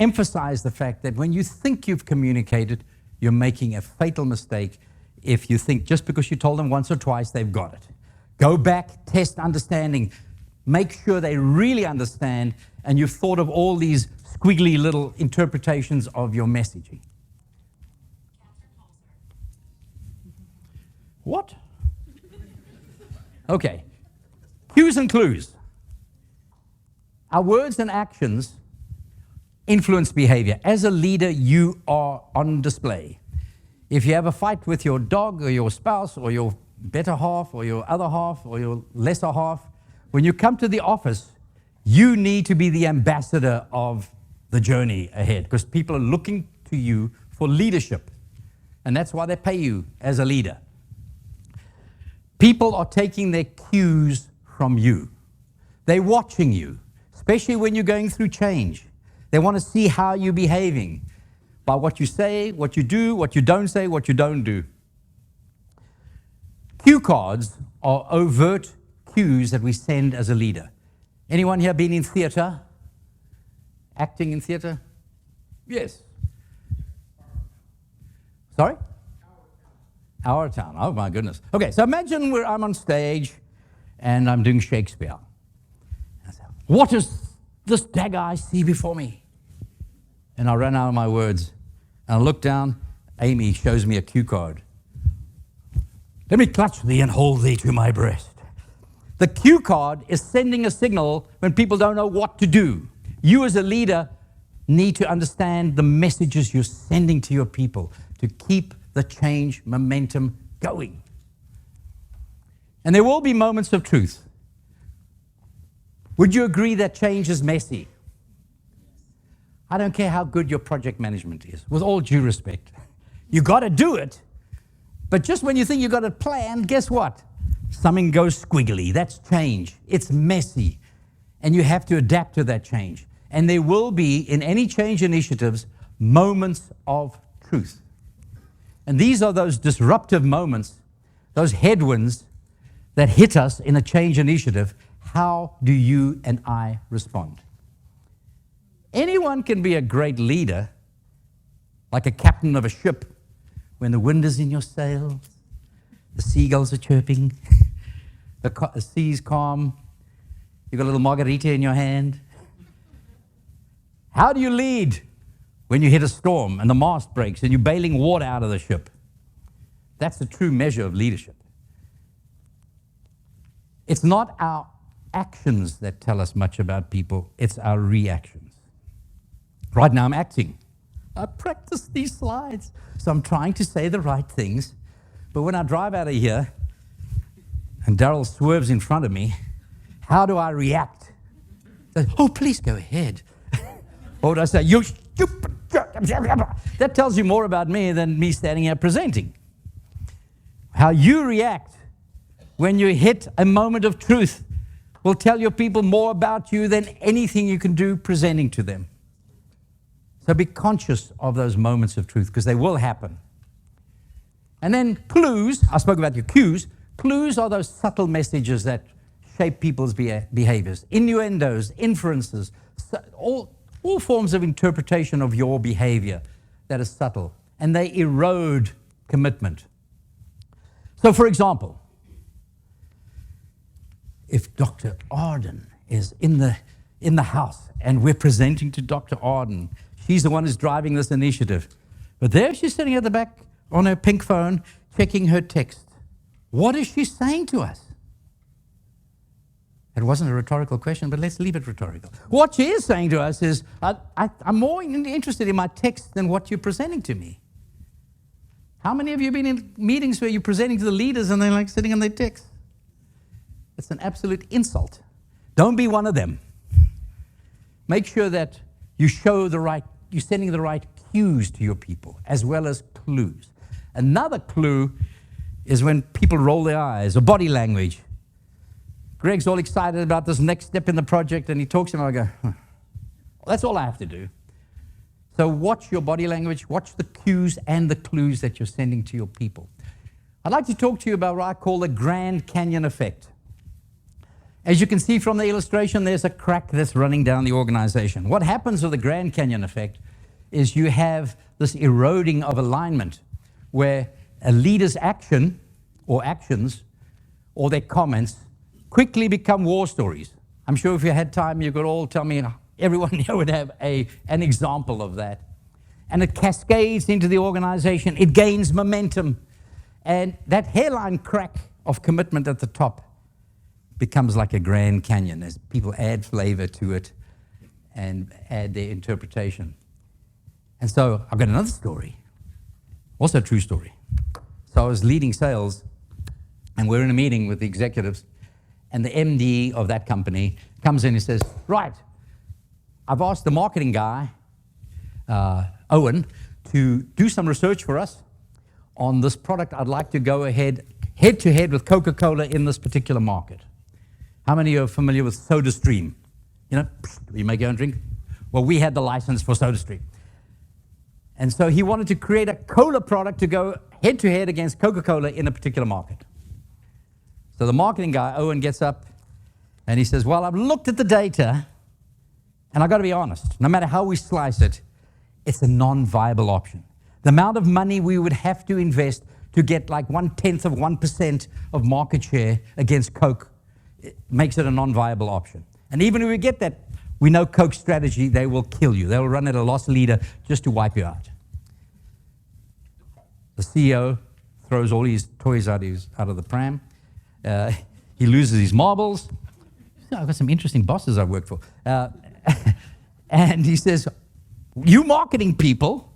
emphasize the fact that when you think you've communicated, you're making a fatal mistake if you think just because you told them once or twice, they've got it. Go back, test understanding, make sure they really understand, and you've thought of all these squiggly little interpretations of your messaging. What? Okay. Cues and clues. Our words and actions influence behavior. As a leader, you are on display. If you have a fight with your dog or your spouse or your better half or your other half or your lesser half, when you come to the office, you need to be the ambassador of the journey ahead because people are looking to you for leadership. And that's why they pay you as a leader. People are taking their cues from you. They're watching you, especially when you're going through change. They want to see how you're behaving by what you say, what you do, what you don't say, what you don't do. Cue cards are overt cues that we send as a leader. Anyone here been in theater? Acting in theater? Yes. Sorry? Our Town. Oh my goodness. Okay, so imagine I'm on stage and I'm doing Shakespeare. I say, what does this dagger I see before me? And I run out of my words. And I look down, Amy shows me a cue card. Let me clutch thee and hold thee to my breast. The cue card is sending a signal when people don't know what to do. You as a leader need to understand the messages you're sending to your people to keep the change momentum going. And there will be moments of truth. Would you agree that change is messy? I don't care how good your project management is, with all due respect. You got to do it, but just when you think you got it planned, guess what? Something goes squiggly. That's change. It's messy, and you have to adapt to that change. And there will be, in any change initiatives, moments of truth. And these are those disruptive moments, those headwinds that hit us in a change initiative. How do you and I respond? Anyone can be a great leader, like a captain of a ship, when the wind is in your sails, the seagulls are chirping, the sea's calm, you've got a little margarita in your hand. How do you lead when you hit a storm and the mast breaks and you're bailing water out of the ship? That's the true measure of leadership. It's not our actions that tell us much about people, it's our reactions. Right now I'm acting. I practiced these slides, so I'm trying to say the right things. But when I drive out of here and Daryl swerves in front of me, how do I react? Oh, please go ahead. Or do I say, you stupid jerk? That tells you more about me than me standing here presenting. How you react when you hit a moment of truth will tell your people more about you than anything you can do presenting to them. So be conscious of those moments of truth because they will happen. And then clues, I spoke about your cues. Clues are those subtle messages that shape people's behaviors. Innuendos, inferences, all forms of interpretation of your behavior that is subtle. And they erode commitment. So for example, if Dr. Arden is in the house and we're presenting to Dr. Arden, she's the one who's driving this initiative. But there she's sitting at the back on her pink phone, checking her text. What is she saying to us? It wasn't a rhetorical question, but let's leave it rhetorical. What she is saying to us is, I'm more interested in my text than what you're presenting to me. How many of you have been in meetings where you're presenting to the leaders and they're like sitting on their text? It's an absolute insult. Don't be one of them. Make sure that you're sending the right cues to your people, as well as clues. Another clue is when people roll their eyes, or body language. Greg's all excited about this next step in the project, and he talks to him, and I go, well, that's all I have to do. So watch your body language, watch the cues and the clues that you're sending to your people. I'd like to talk to you about what I call the Grand Canyon effect. As you can see from the illustration, there's a crack that's running down the organization. What happens with the Grand Canyon effect is you have this eroding of alignment where a leader's action or actions or their comments quickly become war stories. I'm sure if you had time, you could all tell me, everyone here would have an example of that. And it cascades into the organization. It gains momentum. And that hairline crack of commitment at the top becomes like a Grand Canyon as people add flavor to it and add their interpretation. And so I've got another story, also a true story. So I was leading sales, and we're in a meeting with the executives, and the MD of that company comes in and says, right, I've asked the marketing guy, Owen, to do some research for us on this product. I'd like to go ahead, head-to-head with Coca-Cola in this particular market. How many are familiar with SodaStream? You know, you make your own drink. Well, we had the license for SodaStream. And so he wanted to create a cola product to go head-to-head against Coca-Cola in a particular market. So the marketing guy, Owen, gets up and he says, well, I've looked at the data, and I've got to be honest, no matter how we slice it, it's a non-viable option. The amount of money we would have to invest to get like 1/10 of 1% of market share against Coke, it makes it a non-viable option. And even if we get that, we know Coke's strategy, they will kill you. They will run at a loss leader just to wipe you out. The CEO throws all his toys out of the pram. He loses his marbles. I've got some interesting bosses I've worked for. And he says, you marketing people,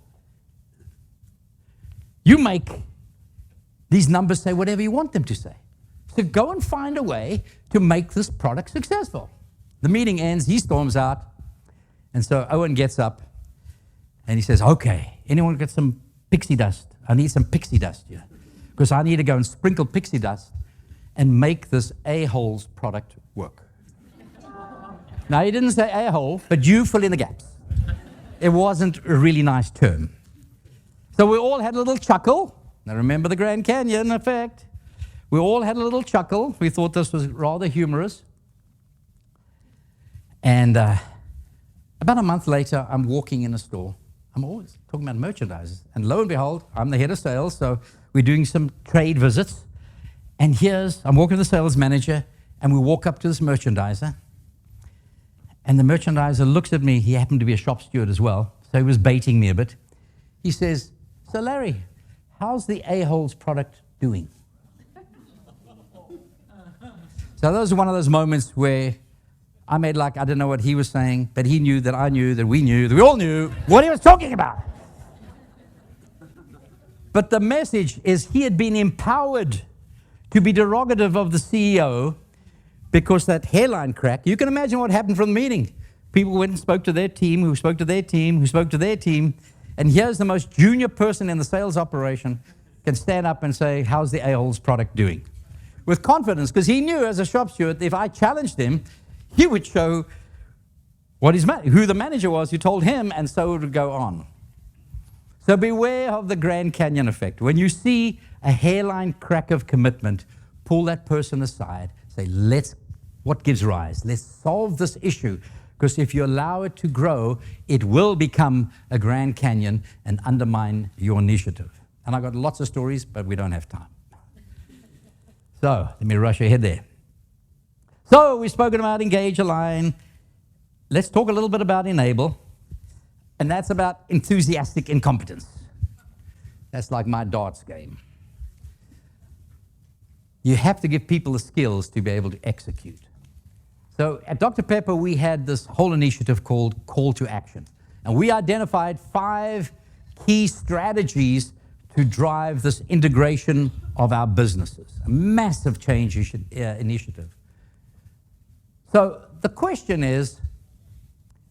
you make these numbers say whatever you want them to say. So go and find a way to make this product successful. The meeting ends, he storms out, and so Owen gets up and he says, okay, anyone got some pixie dust? I need some pixie dust here, because I need to go and sprinkle pixie dust and make this a-hole's product work. Now, he didn't say a-hole, but you fill in the gaps. It wasn't a really nice term. So we all had a little chuckle. Now, remember the Grand Canyon effect. We all had a little chuckle. We thought this was rather humorous. And about a month later, I'm walking in a store. I'm always talking about merchandise. And lo and behold, I'm the head of sales, so we're doing some trade visits. And I'm walking to the sales manager, and we walk up to this merchandiser. And the merchandiser looks at me. He happened to be a shop steward as well, so he was baiting me a bit. He says, so Larry, how's the a-hole's product doing? So that was one of those moments where I made like I didn't know what he was saying, but he knew that I knew that we knew that we all knew what he was talking about. But the message is he had been empowered to be derogative of the CEO because that hairline crack. You can imagine what happened from the meeting. People went and spoke to their team, who spoke to their team, who spoke to their team, and here's the most junior person in the sales operation can stand up and say, how's the a-hole's product doing? With confidence, because he knew as a shop steward, if I challenged him, he would show who the manager was who told him, and so it would go on. So beware of the Grand Canyon effect. When you see a hairline crack of commitment, pull that person aside, say, what gives rise? Let's solve this issue, because if you allow it to grow, it will become a Grand Canyon and undermine your initiative. And I've got lots of stories, but we don't have time. So let me rush ahead there. So we've spoken about engage, align. Let's talk a little bit about enable, and that's about enthusiastic incompetence. That's like my darts game. You have to give people the skills to be able to execute. So at Dr. Pepper, we had this whole initiative called Call to Action, and we identified 5 key strategies to drive this integration of our businesses, a massive change initiative. So the question is,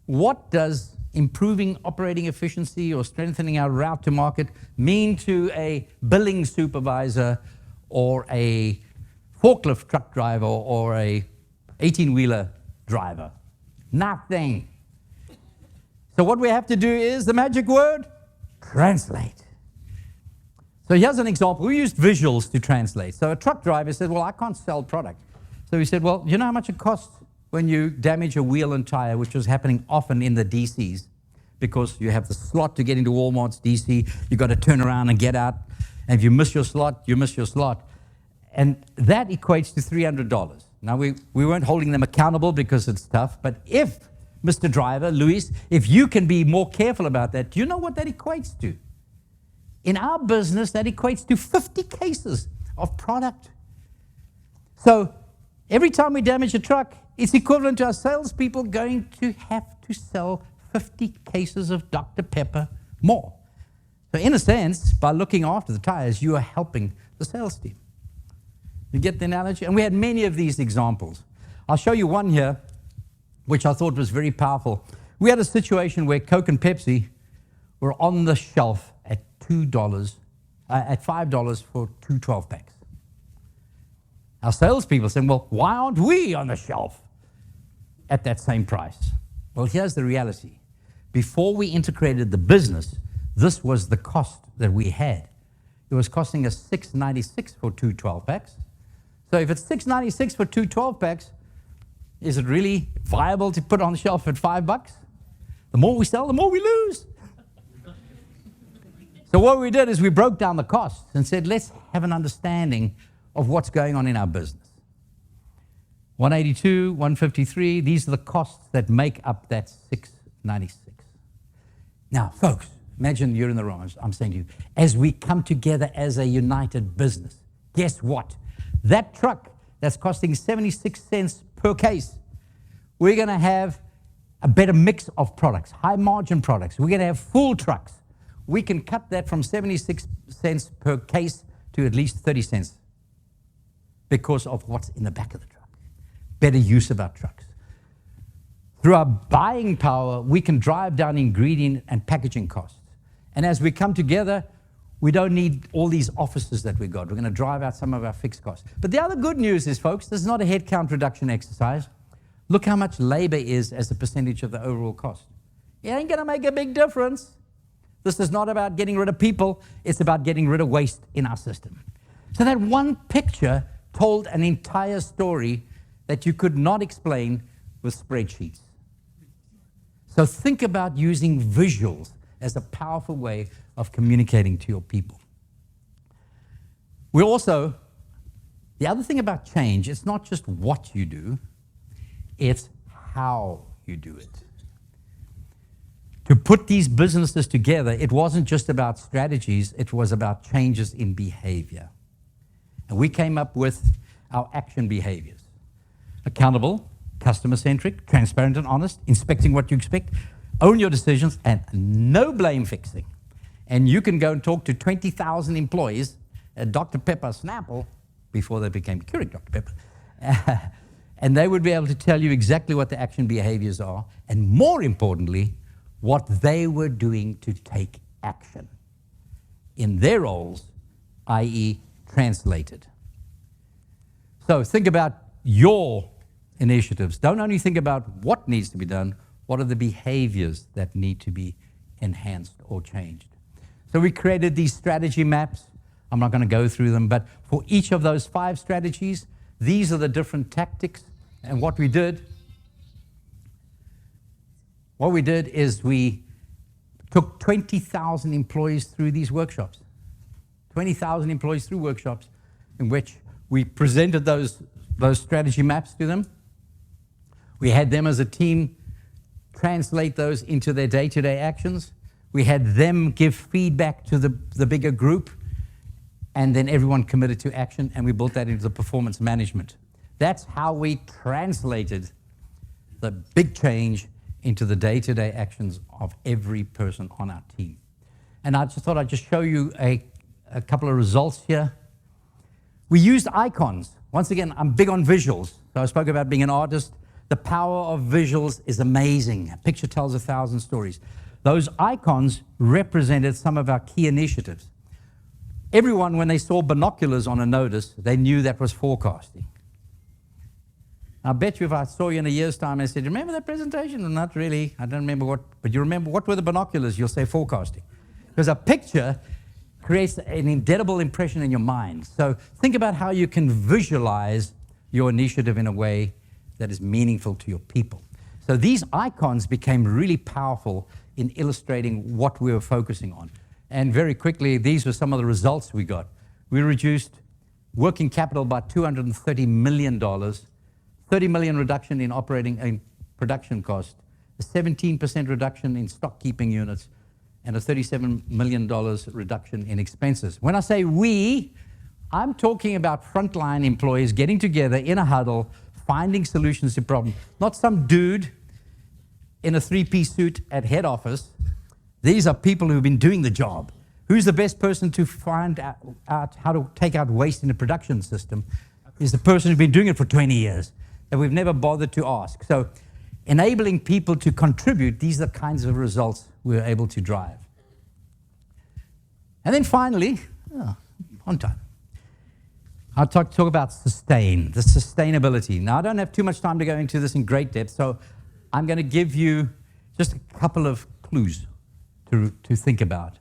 what does improving operating efficiency or strengthening our route to market mean to a billing supervisor or a forklift truck driver or a 18-wheeler driver? Nothing. So what we have to do is the magic word, translate. So here's an example. We used visuals to translate. So a truck driver said, well, I can't sell product. So we said, well, you know how much it costs when you damage a wheel and tire, which was happening often in the DCs, because you have the slot to get into Walmart's DC, you've got to turn around and get out, and if you miss your slot, you miss your slot. And that equates to $300. Now, we weren't holding them accountable because it's tough, but if, Mr. Driver, Luis, if you can be more careful about that, do you know what that equates to? In our business, that equates to 50 cases of product. So every time we damage a truck, it's equivalent to our salespeople going to have to sell 50 cases of Dr. Pepper more. So in a sense, by looking after the tires, you are helping the sales team. You get the analogy? And we had many of these examples. I'll show you one here, which I thought was very powerful. We had a situation where Coke and Pepsi were on the shelf at $5 for two 12-packs. Our salespeople saying, well, why aren't we on the shelf at that same price? Well, here's the reality. Before we integrated the business, this was the cost that we had. It was costing us $6.96 for two 12-packs. So if it's $6.96 for two 12-packs, is it really viable to put on the shelf at $5? The more we sell, the more we lose. So what we did is we broke down the costs and said, let's have an understanding of what's going on in our business. 182, 153, these are the costs that make up that 696. Now, folks, imagine you're in the room. I'm saying to you, as we come together as a united business, guess what? That truck that's costing 76 cents per case, we're going to have a better mix of products, high margin products. We're going to have full trucks. We can cut that from 76 cents per case to at least 30 cents because of what's in the back of the truck. Better use of our trucks. Through our buying power, we can drive down ingredient and packaging costs. And as we come together, we don't need all these offices that we got. We're going to drive out some of our fixed costs. But the other good news is, folks, this is not a headcount reduction exercise. Look how much labor is as a percentage of the overall cost. It ain't going to make a big difference. This is not about getting rid of people. It's about getting rid of waste in our system. So that one picture told an entire story that you could not explain with spreadsheets. So think about using visuals as a powerful way of communicating to your people. We also, the other thing about change, it's not just what you do, it's how you do it. To put these businesses together, it wasn't just about strategies, it was about changes in behavior. And we came up with our action behaviors. Accountable, customer-centric, transparent and honest, inspecting what you expect, own your decisions, and no blame fixing. And you can go and talk to 20,000 employees at Dr. Pepper Snapple, before they became Keurig Dr. Pepper, and they would be able to tell you exactly what the action behaviors are, and more importantly, what they were doing to take action in their roles, i.e. translated. So think about your initiatives. Don't only think about what needs to be done, what are the behaviors that need to be enhanced or changed. So we created these strategy maps. I'm not going to go through them, but for each of those 5 strategies, these are the different tactics. And what we did is we took 20,000 employees through these workshops. 20,000 employees through workshops in which we presented those strategy maps to them. We had them as a team translate those into their day-to-day actions. We had them give feedback to the bigger group, and then everyone committed to action, and we built that into the performance management. That's how we translated the big change into the day-to-day actions of every person on our team. And I just thought I'd just show you a couple of results here. We used icons. Once again, I'm big on visuals. So I spoke about being an artist. The power of visuals is amazing. A picture tells 1,000 stories. Those icons represented some of our key initiatives. Everyone, when they saw binoculars on a notice, they knew that was forecasting. I bet you if I saw you in a year's time and I said, remember that presentation? Well, not really. I don't remember what, but you remember what were the binoculars? You'll say forecasting. Because a picture creates an indelible impression in your mind. So think about how you can visualize your initiative in a way that is meaningful to your people. So these icons became really powerful in illustrating what we were focusing on. And very quickly, these were some of the results we got. We reduced working capital by $230 million, 30 million reduction in production cost, a 17% reduction in stock keeping units, and a $37 million reduction in expenses. When I say we, I'm talking about frontline employees getting together in a huddle, finding solutions to problems. Not some dude in a three-piece suit at head office. These are people who've been doing the job. Who's the best person to find out how to take out waste in a production system? Is the person who's been doing it for 20 years that we've never bothered to ask. So enabling people to contribute, these are the kinds of results we're able to drive. And then finally, on time, I'll talk about the sustainability. Now, I don't have too much time to go into this in great depth, so I'm going to give you just a couple of clues to think about.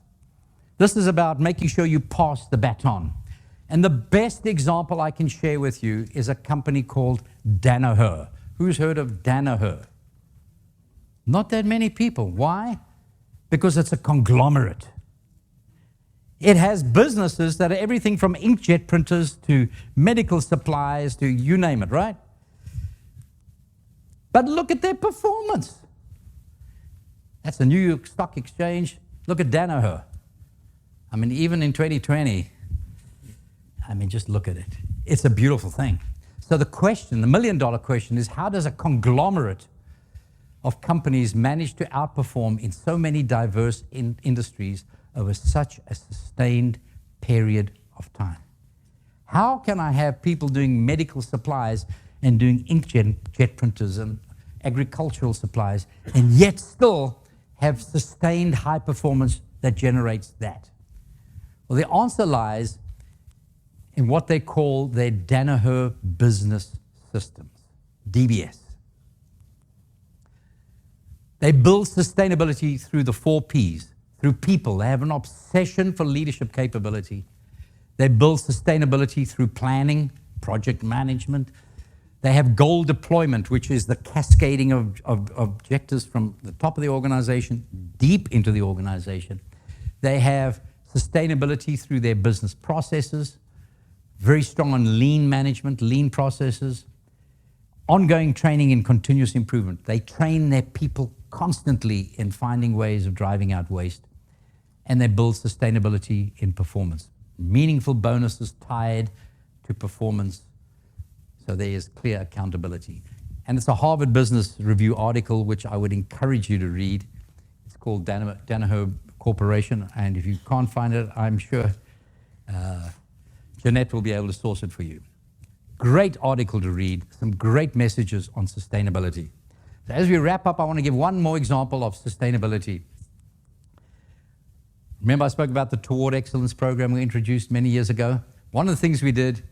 This is about making sure you pass the baton. And the best example I can share with you is a company called Danaher. Who's heard of Danaher? Not that many people. Why? Because it's a conglomerate. It has businesses that are everything from inkjet printers to medical supplies to you name it, right? But look at their performance. That's the New York Stock Exchange. Look at Danaher. I mean, even in 2020, just look at it. It's a beautiful thing. So the question, the million-dollar question is, how does a conglomerate of companies manage to outperform in so many diverse industries over such a sustained period of time? How can I have people doing medical supplies and doing inkjet printers and agricultural supplies and yet still have sustained high performance that generates that? Well, the answer lies in what they call their Danaher Business Systems, DBS. They build sustainability through the 4 Ps, through people. They have an obsession for leadership capability. They build sustainability through planning, project management. They have goal deployment, which is the cascading of objectives from the top of the organization deep into the organization. They have sustainability through their business processes, very strong on lean management, lean processes, ongoing training and continuous improvement. They train their people constantly in finding ways of driving out waste, and they build sustainability in performance. Meaningful bonuses tied to performance, so there is clear accountability. And it's a Harvard Business Review article, which I would encourage you to read. It's called Danaher Corporation, and if you can't find it, I'm sure Jeanette will be able to source it for you. Great article to read, some great messages on sustainability. So as we wrap up, I want to give one more example of sustainability. Remember I spoke about the Toward Excellence program we introduced many years ago? One of the things we did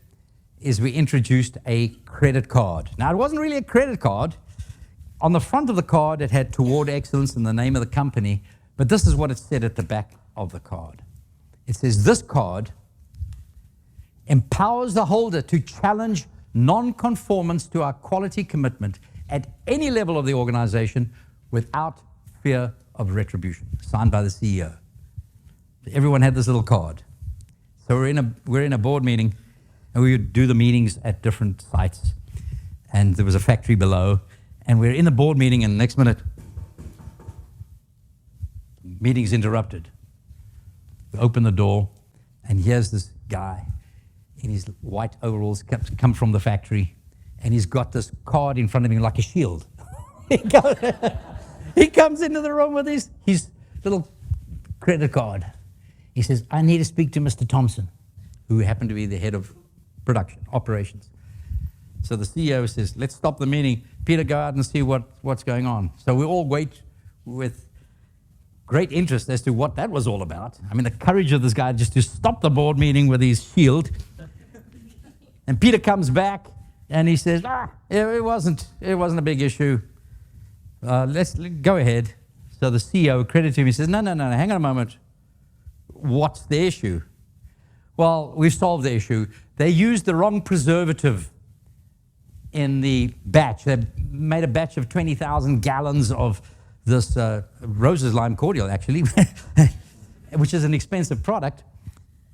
is we introduced a credit card. Now, it wasn't really a credit card. On the front of the card, it had Toward Excellence and the name of the company, but this is what it said at the back of the card. It says, this card empowers the holder to challenge non-conformance to our quality commitment at any level of the organization without fear of retribution, signed by the CEO. Everyone had this little card. So we're in a board meeting, and we would do the meetings at different sites. And there was a factory below, and we're in the board meeting, and the next minute, meeting's interrupted. We open the door, and here's this guy in his white overalls, come from the factory, and he's got this card in front of him like a shield. He comes into the room with his little credit card. He says, I need to speak to Mr. Thompson, who happened to be the head of production, operations. So the CEO says, let's stop the meeting. Peter, go out and see what's going on. So we all wait with great interest as to what that was all about. I mean, the courage of this guy just to stop the board meeting with his shield. And Peter comes back and he says, it wasn't a big issue. Let's go ahead. So the CEO credited him. He says, no, hang on a moment. What's the issue? Well, we've solved the issue. They used the wrong preservative in the batch. They made a batch of 20,000 gallons of this Rose's lime cordial, actually, which is an expensive product,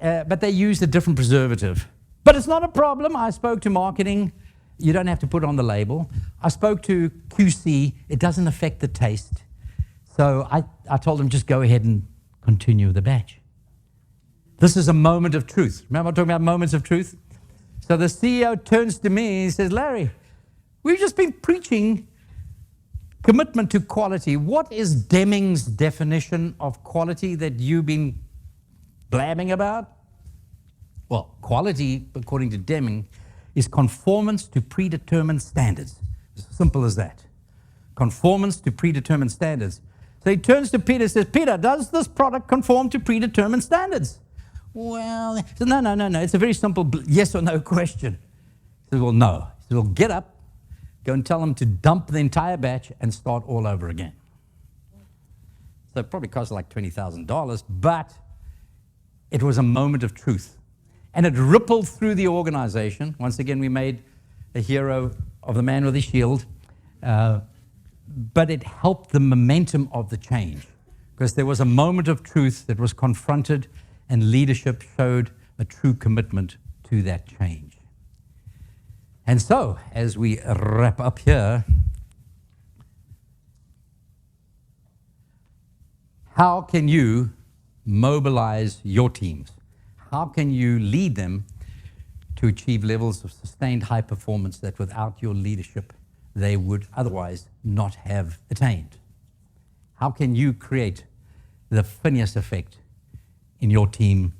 but they used a different preservative. But it's not a problem. I spoke to marketing. You don't have to put it on the label. I spoke to QC. It doesn't affect the taste. So I told them, just go ahead and continue the batch. This is a moment of truth. Remember I'm talking about moments of truth? So the CEO turns to me and he says, Larry, we've just been preaching commitment to quality. What is Deming's definition of quality that you've been blabbing about? Well, quality, according to Deming, is conformance to predetermined standards. As simple as that. Conformance to predetermined standards. So he turns to Peter and says, Peter, does this product conform to predetermined standards? Well, he says, no. It's a very simple yes or no question. He says, well, no. He says, well, get up, go and tell them to dump the entire batch and start all over again. So it probably cost like $20,000, but it was a moment of truth. And it rippled through the organization. Once again, we made a hero of the man with the shield. But it helped the momentum of the change, because there was a moment of truth that was confronted, and leadership showed a true commitment to that change. And so, as we wrap up here, how can you mobilize your teams? How can you lead them to achieve levels of sustained high performance that without your leadership they would otherwise not have attained? How can you create the Phineas effect in your team,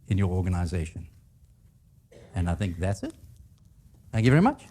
in your organization? And I think that's it. Thank you very much.